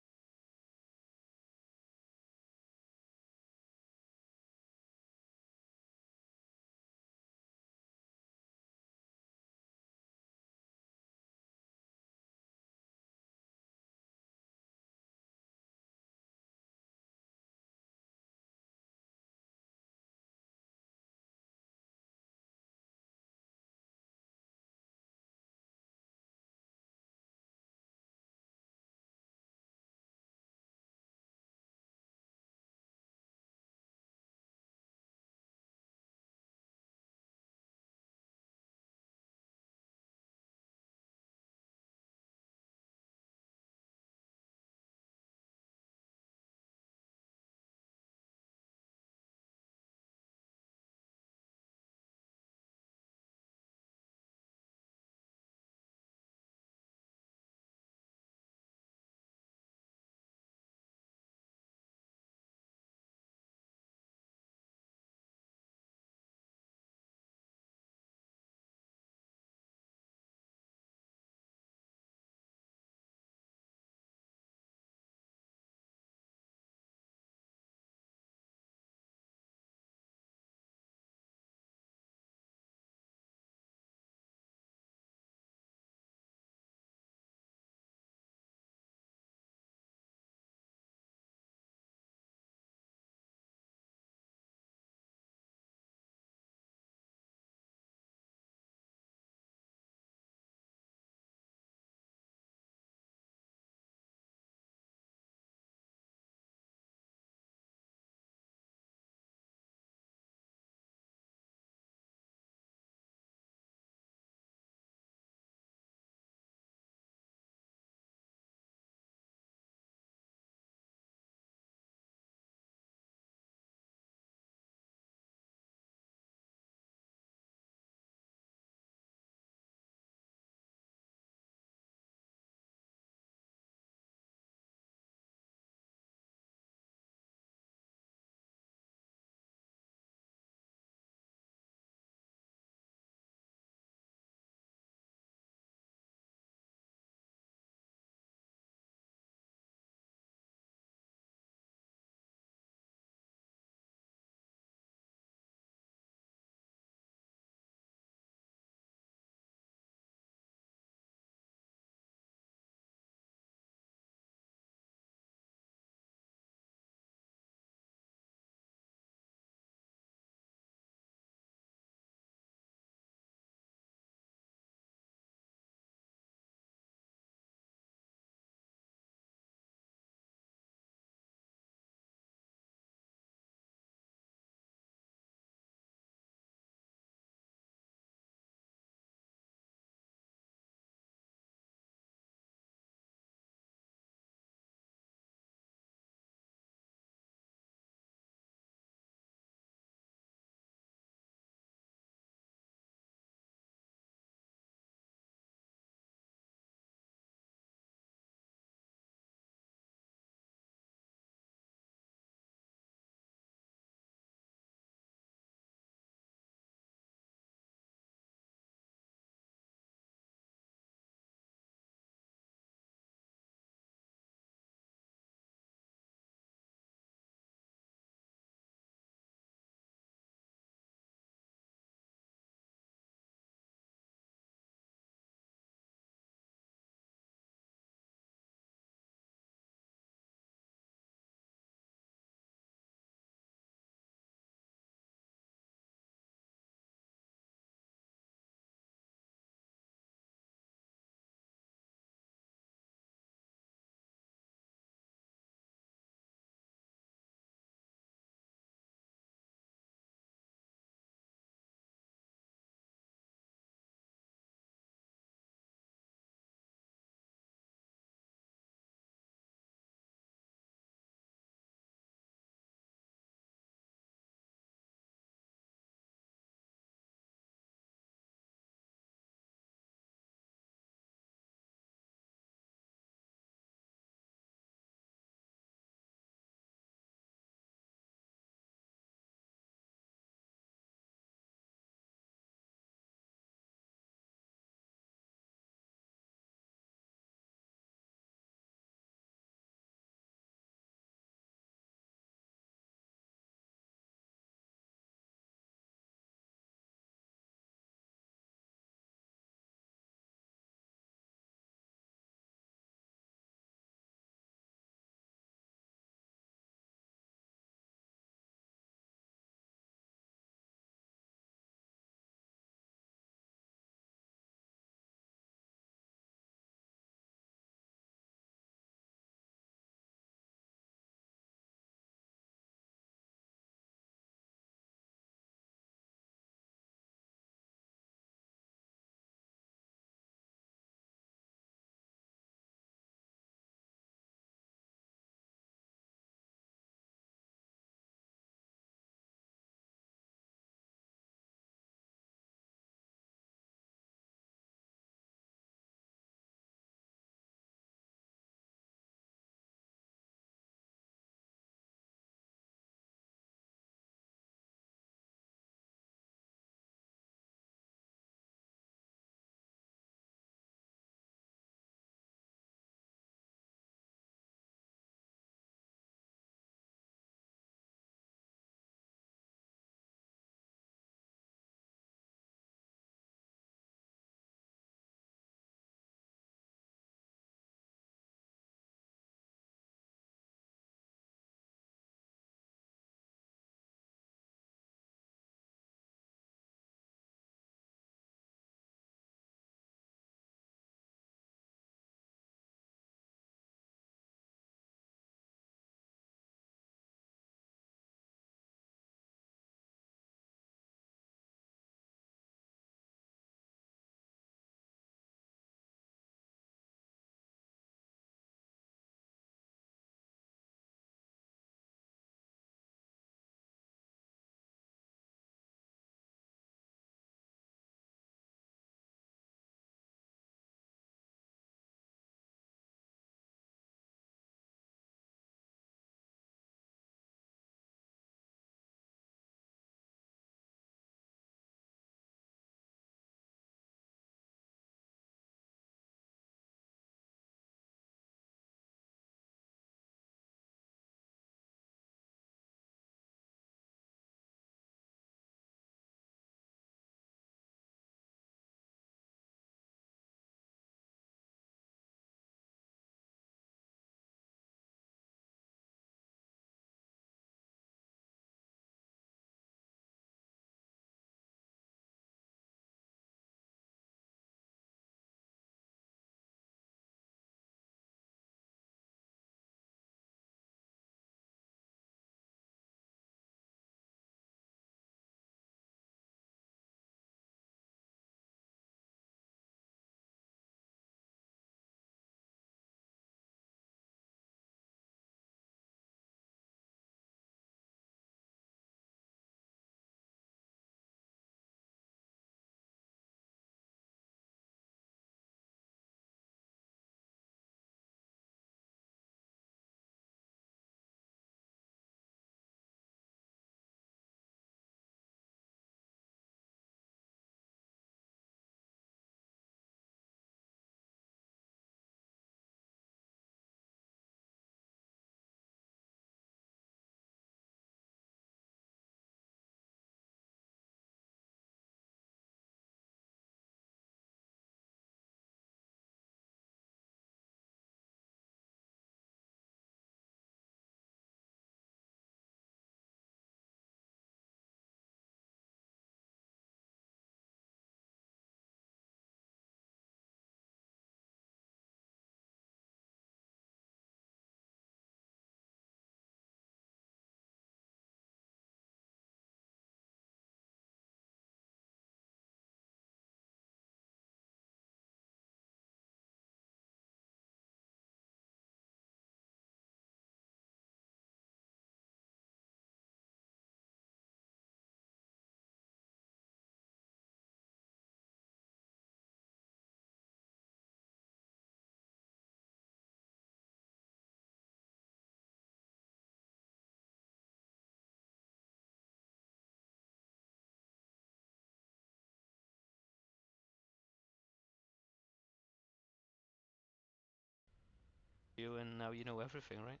you, and now you know everything, right?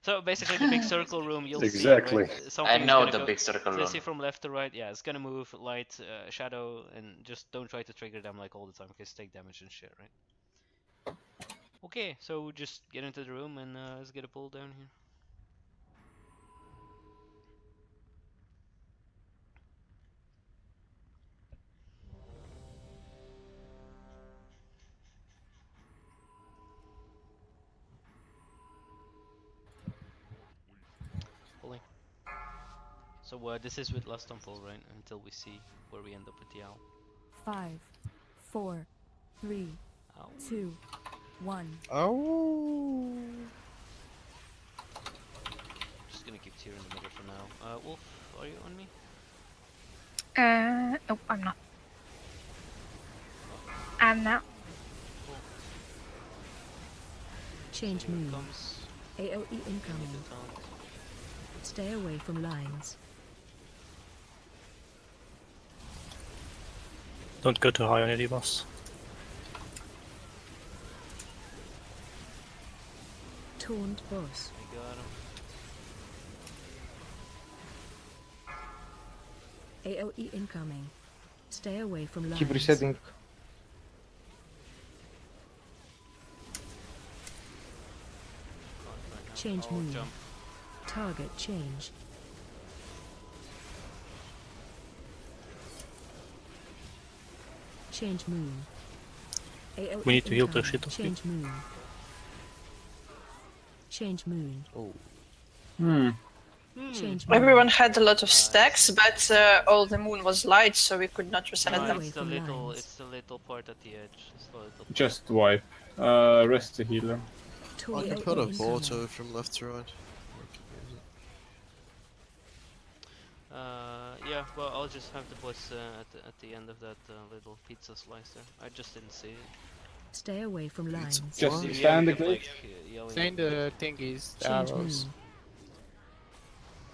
So basically, the big circle room, you'll Exactly. see, right? I Something is know gonna the go. big circle So you room. see from left to right, yeah, it's gonna move, light, shadow, and just don't try to trigger them like all the time, because take damage and shit, right? Okay, so just get into the room and let's get a pull down here. Pulling. So this is with last on pull, right? Until we see where we end up with the owl. 5, 4, 3, Ow. 2, 1. Oh. Just gonna keep Tyr in the middle for now. Wolf, are you on me? Oh, I'm not. I'm not. Cool. Change So here it move. comes. AoE Give me incoming. the taunt. Stay away from lines. Don't go too high on any boss. Taunt boss. I got him. AoE incoming. Stay away from lines. Keep resetting. Change Oh, move. jump. Target change. Change move. AoE We need to heal the incoming. shit off Change move. Change moon. Oh. Change moon. Everyone had a lot of stacks, but all the moon was light, so we could not reset No, them. it's the little part at the edge. It's the little part. Just wipe. Rest the healer. I can put a auto from left to right. Yeah, well, I'll just have the boss at the end of that little pizza slice there. I just didn't see it. Stay away from lines. Just Yeah, stand we the kept, glitch. yelling Stay in at the thingies, the Change arrows.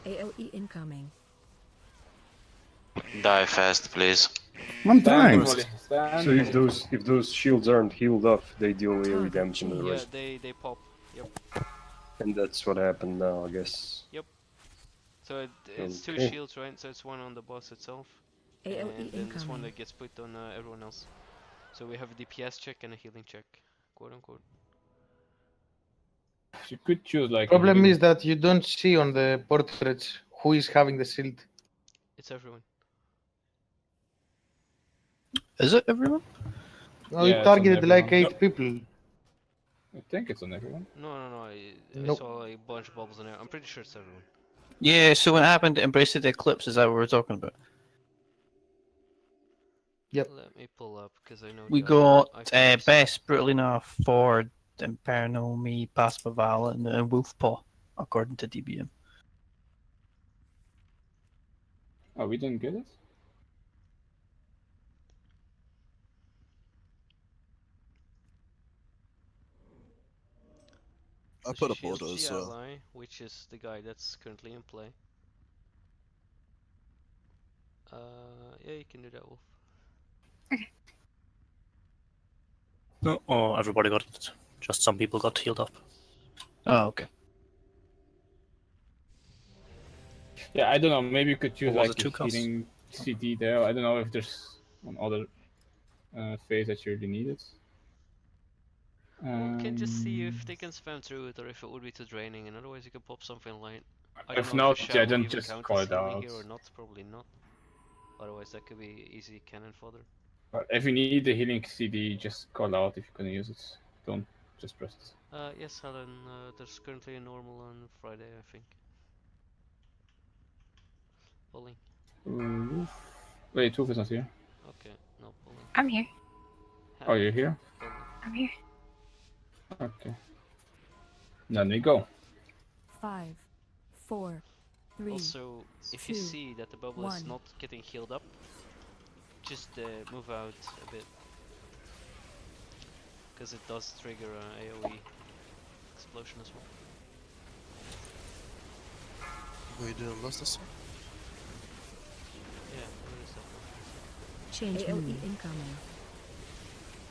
move. AoE incoming. Die fast, please. I'm Stand dying. fully. Stand So if those shields aren't healed off, they deal AoE Target damage in the Yeah, rest. they pop. Yep. And that's what happened now, I guess. Yep. So it's two Okay. shields, right? So it's one on the boss itself, AoE and then this one incoming. that gets put on everyone else. So we have a DPS check and a healing check, quote unquote. You could choose like. Problem is that you don't see on the portraits who is having the shield. It's everyone. Is it everyone? No, Yeah, you it's on targeted like everyone. 8 people. I think it's on everyone. No, I Nope. saw a bunch of bubbles in there. I'm pretty sure it's everyone. Yeah, so what happened to Embrace the Eclipse? Is that what we're talking about? Yep. Let me pull up because I know We the other got items. Best, Brutalina, Ford, Inferno, me, Paspaval, and Wolfpaw, according to DBM. Oh, we didn't get it? I So put she up auto shields as the well. ally, which is the guy that's currently in play. Yeah, you can do that, Wolf. No, oh, everybody got it. Just some people got healed up. Oh, okay. Yeah, I don't know. Maybe you could choose Or was like it a 2 costs? healing CD there. I don't know if there's one other phase that you really need it. Well, we can just see if they can spam through it or if it would be too draining, and otherwise you can pop something light. I don't If know not, if the yeah, shadow then even just count call as it healing out. here or not. Probably not. Otherwise that could be easy cannon fodder. But if you need the healing CD, just call out if you're gonna use it. Don't just press it. Yes, Helen, there's currently a normal on Friday, I think. Pulling. Wait, Toof is not here. Okay, no pulling. I'm here. Oh, you're here? Pulling. I'm here. Okay. Then we go. 5, 4, 3. Also, if you 2, see that the bubble is 1. not getting healed up, just move out a bit. Because it does trigger an AoE explosion as well. Were you doing last this one? Yeah, what is that? Change AoE incoming.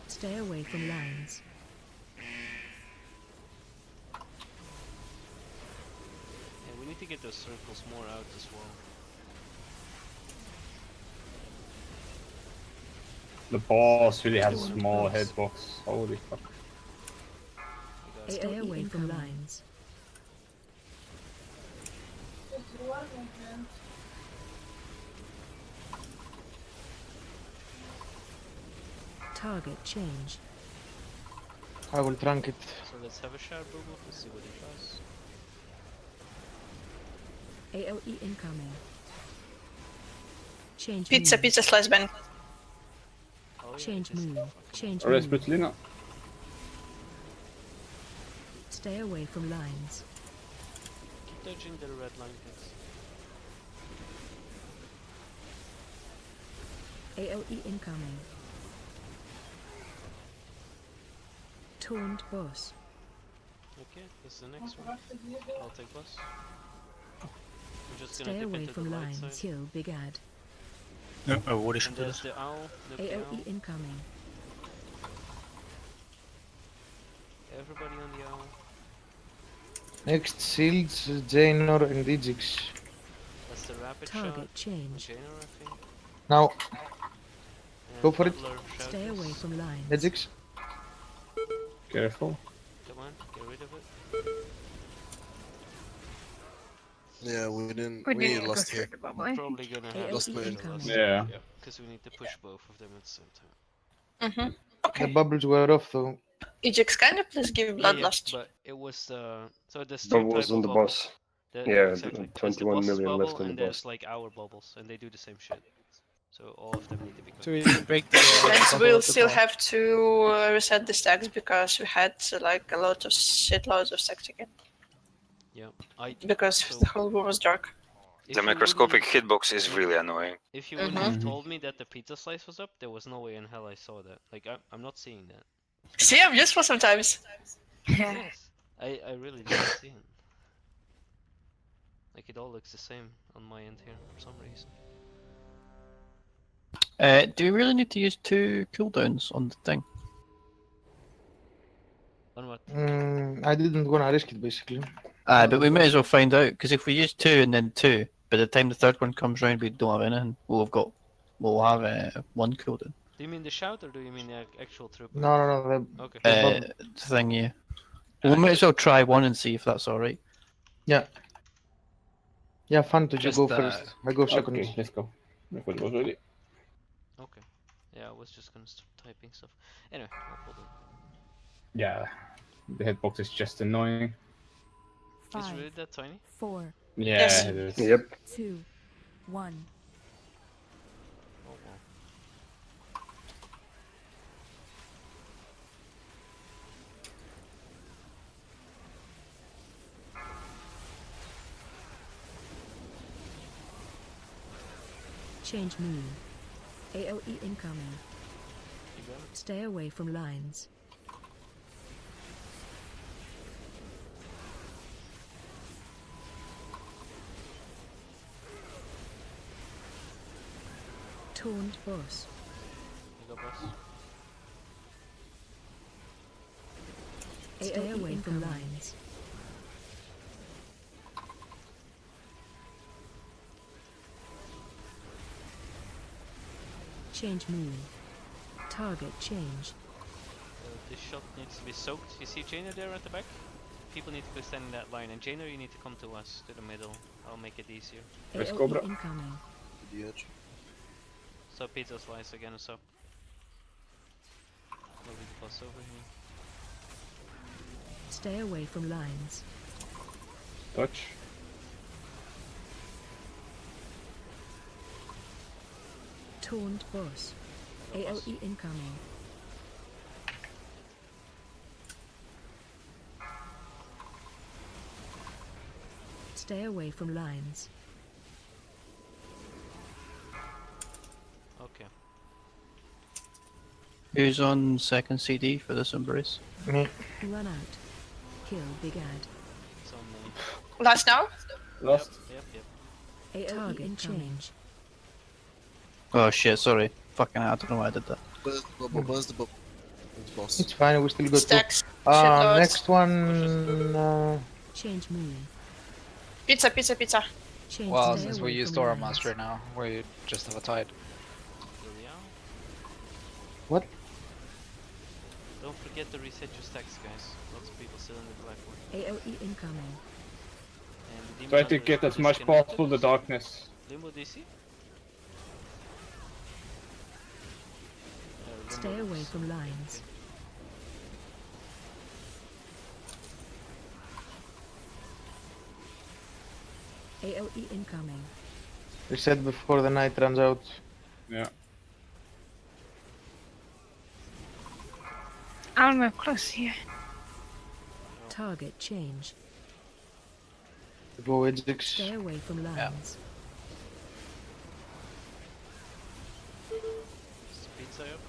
Stay away from lines. to get those circles more out as well. The boss really has a small hitbox. Holy fuck. Stay away from lines. Target change. I will trunk it. So let's have a shard bubble to see what it does. AOE incoming. Change Pizza, move. pizza slice bang. Oh, yeah, Change move. Change Arrest move. Butlina. Stay away from lines. Keep dodging the red line, guys. AOE incoming. Taunt boss. Okay, this is the next one. I'll take boss. I'm just gonna Stay dip away into from the light lines. side. Kill Big Ad. No, what is And there's the owl. Look, the owl. AOE incoming. Everybody on the owl. Next shields, Jainor and Digix. That's the rapid Target shot. change. Jainor, I think. Now, And go for it. Butler Stay shout away this. from lines. Digix. Careful. Come on, get rid of it. Yeah, we didn't. We We didn't go lost through here. the bubble. We're probably gonna have Lost to moon. push the last Yeah. because we need to push both of them at the same time. Mm-hmm. The Okay. bubbles were off though. Ejix, can you please give bloodlust? But it was so there's two Bubble type was of on the bubbles. boss. The- Yeah, exactly. There's the 21 boss's million bubble left on the and boss. there's like our bubbles, and they do the same shit. So all of them need to be So we didn't break the. And bubble we'll at the still top. have to reset the stacks because we had like a lot of shitloads of stacks again. Yeah, because so the whole room was dark. if The you microscopic wouldn't- hitbox is really annoying. If you wouldn't have Mhm. told me that the pizza slice was up, there was no way in hell I saw that. Like I'm not seeing that. See, I'm useful sometimes. Yes, I really didn't see it. Like it all looks the same on my end here for some reason. Do we really need to use 2 cooldowns on the thing? On what? I didn't wanna risk it basically. But we may as well find out, because if we use 2 and then 2, by the time the third one comes round, we don't have anything. We'll have 1 cooldown. Do you mean the shout or do you mean the actual throughput? No. Okay. The thing, yeah. We might as well try one and see if that's alright. Yeah. Yeah, fun to Just, go first. I go second. Okay, let's go. If it was ready. Okay. Yeah, I was just gonna start typing stuff. Anyway, I'll hold it. Yeah. The hitbox is just annoying. Is it really that tiny? 4. Yeah, Yes. it is. Yep. 2. 1. Oh well. Change move. AOE incoming. You got it? Stay away from lines. Taunt boss. You got boss? Stay away from lines. Change move. Target change. This shot needs to be soaked. You see Jaina there at the back? People need to be standing that line, and Jaina, you need to come to us, to the middle. I'll make it easier. Let's AOE Cobra. incoming. The edge. So pizza slice again, so. Moving the boss over here. Stay away from lines. Touch. Taunt boss. AOE incoming. Stay away from lines. Okay. Who's on second CD for this embrace? Me. Run out. Kill Big Ad. It's on me. Last now? Lost. Yep. Target change. Oh shit, sorry. Fucking hell, I don't know why I did that. Where's the bubble? Where's the bubble? Where's the boss? It's fine, we still go Stacks. to. Shitloads. Next one. Change move. Pizza, pizza, pizza. Well, since we used Aura Master now, we just have a tide. What? Don't forget to reset your stacks, guys. Lots of people still in the black one. AOE incoming. And the Demon Try to Hunter is get as much disconnected, possible the so- darkness. Limbo DC? Stay away from lines. AOE incoming. Reset before the night runs out. Yeah. I'll move close here. Target change. Go Edgix. Stay away from lines. Is pizza up?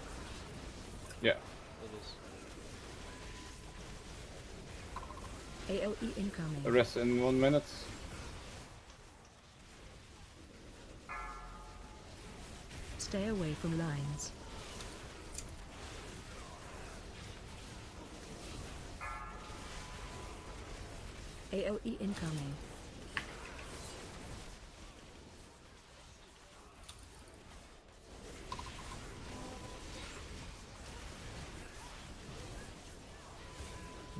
Yeah. It is. AOE incoming. The rest in 1 minute. Stay away from lines. AOE incoming.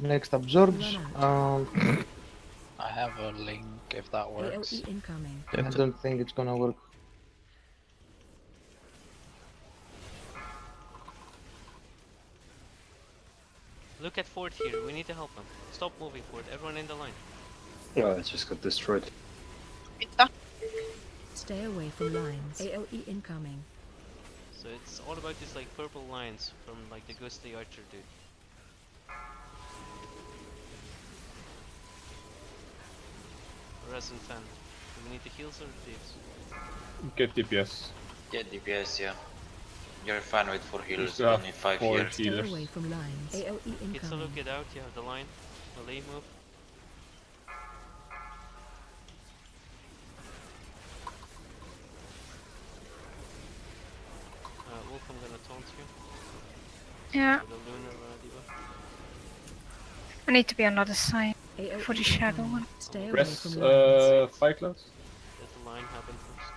Next absorbs. I have a link if that works. AOE incoming. I don't think it's gonna work. Look at Fort here, we need to help him. Stop moving, Fort. Everyone in the line. Oh, it just got destroyed. Pizza. Stay away from lines. AOE incoming. So it's all about these like purple lines from like the ghostly archer dude. Resin fan. Do we need the heals or the thieves? Get DPS. Get DPS, yeah. You're fine with 4 healers, Just you have don't need 5 4 here. Stay away from lines. AOE Pizza, incoming. look it out, you have the line. Melee move. Wolf, I'm gonna taunt you. Yeah. For the lunar debuff. I need to be on the other side for the shadow one. Stay away Press from lines. Fire Clouds. Let the line happen first.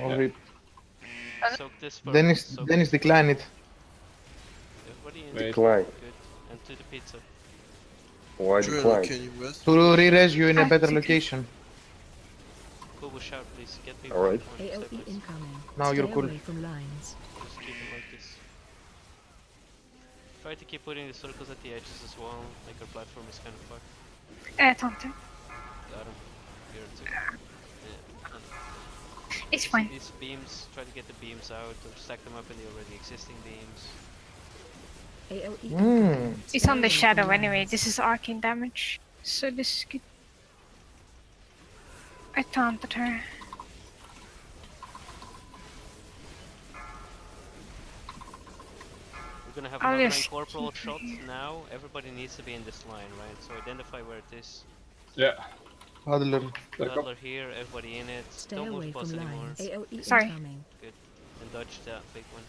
Oh, rip. Soak this purple. Dennis, soak Dennis this decline it. Everybody in. Wait. Decline. Good. And to the pizza. Why Drill, decline? can you rest? To re-res you in a better location. Kubo, shout please. Get people. Alright. on the AOE step, incoming. Now Stay you're cool. away from lines. Just keep it like this. Try to keep putting the circles at the edges as well. Like our platform is kind of fucked. Tante. Got him. Here too. Yeah. and It's fine. These beams, try to get the beams out or stack them up in the already existing beams. AOE It's on the shadow anyway. This is arcane damage, so this is good. I taunted her. We're gonna have I'll another just incorporeal keep shot it. now. Everybody needs to be in this line, right? So identify where it is. Yeah. Huddler. Huddler here, everybody in it. Stay Don't away move boss from anymore. lines. AOE Sorry. incoming. Good. And dodge that big one.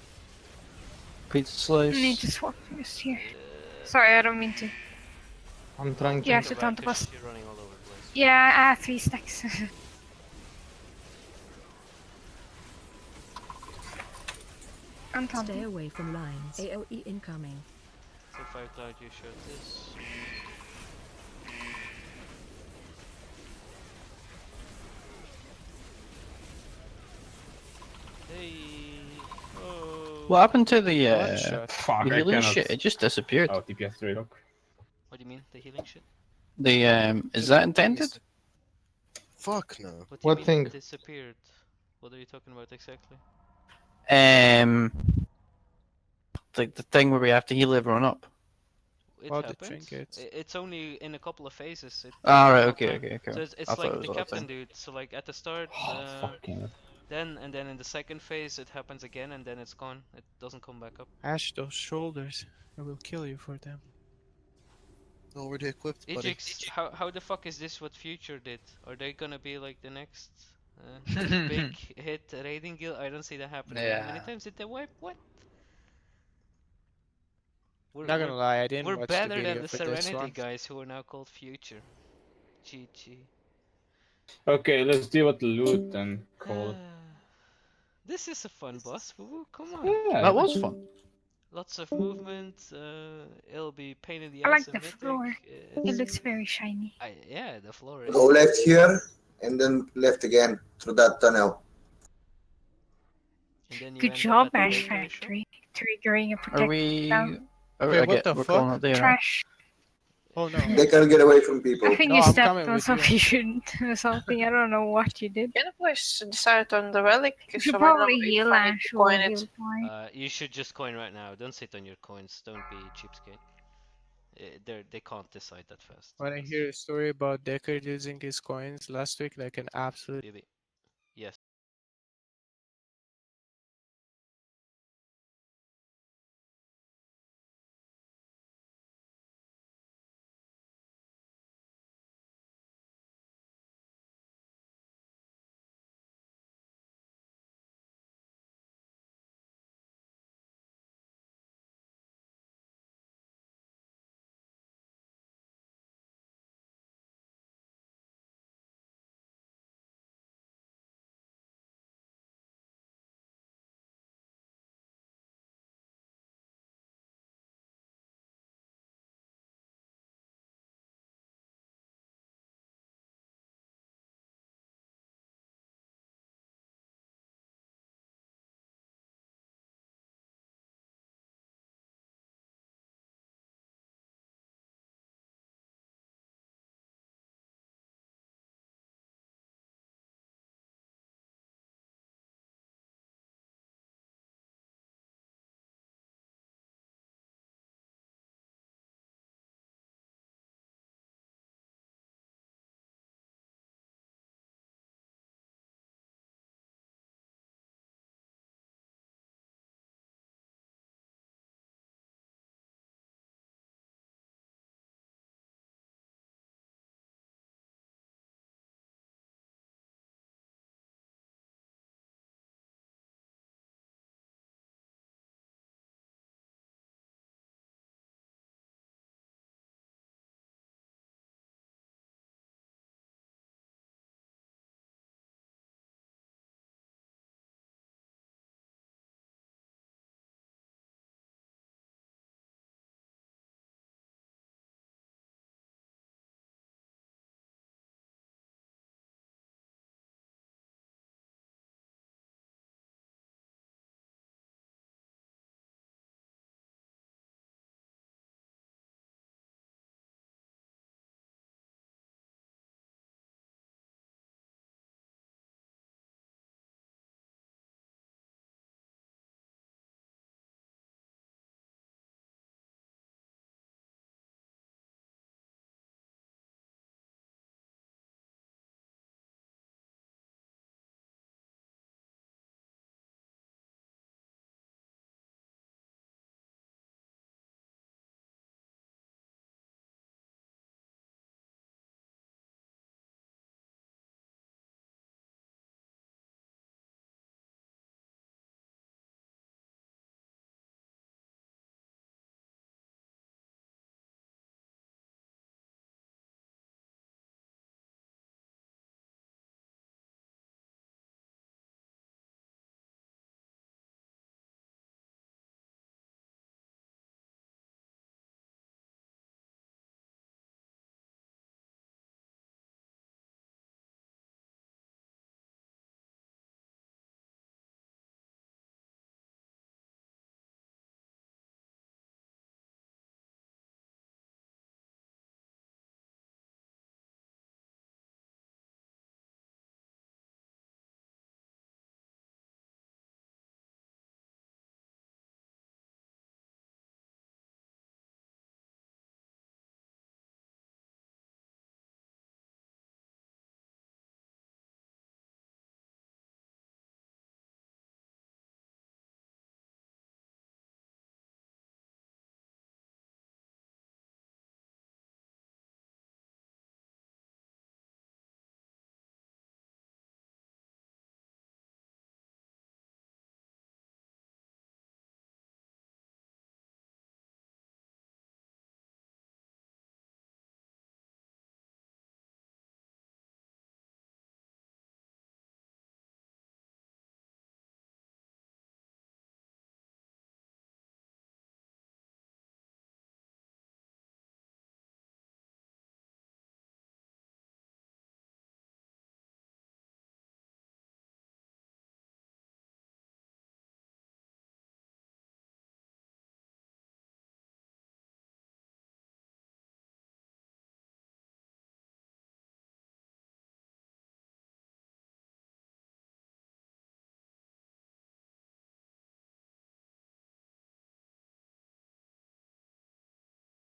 Pizza I slice. need to swap this here. Sorry, I don't mean to. I'm trying to. You have Go to taunt back the 'cause boss. you're running all over the place. Yeah, I have 3 stacks. I'm Stay taunting. away from lines. AOE incoming. So Fire Cloud, you showed this. Hey. Oh. What happened to the One shot. Fuck, the I healing cannot. shit? It just disappeared. Oh, DPS 3 look. What do you mean? The healing shit? The is that intended? Fuck no. What do you What mean thing? it disappeared? What are you talking about exactly? The thing where we have to heal everyone up. It About the happens. trinkets. It's only in a couple of phases. It Ah, right, takes okay, time. okay, okay. So I it's thought like it was the all the captain time. dude. So like at the start, Fucking. then in the second phase it happens again, and then it's gone. It doesn't come back up. Ash those shoulders. I will kill you for them. Already equipped, buddy. Ejix, how the fuck is this what Future did? Are they gonna be like the next big hit raiding guild? I don't see that happening. How many Yeah. times did they wipe? What? Not gonna lie, I didn't We're watch the better video than the for this Serenity one. guys who are now called Future. GG. Okay, let's deal with the loot and call it. This is a fun boss, Fubu. Come on. Yeah, That was fun. Lots of movement. It'll be pain in the I ass like of the Mythic. floor. It looks very shiny. Yeah, the floor is. Go left here and then left again through that tunnel. And then you Good end job, up at the Ash bakery shop. Factory. Triggering a Are protected we? down. Wait, what the we're fuck? calling it there. Right? Trash. Oh no. They can't get away from people. I think No, you I'm stepped coming on with you. something you shouldn't or something. I don't know what you did. Can you please decide on the relic? You should So I know probably if heal I need Ash to or coin heal it. Dwight. You should just coin right now. Don't sit on your coins. Don't be cheapskate. They can't decide that fast. When I hear a story about Deckard using his coins last week like an absolute Really. Yes.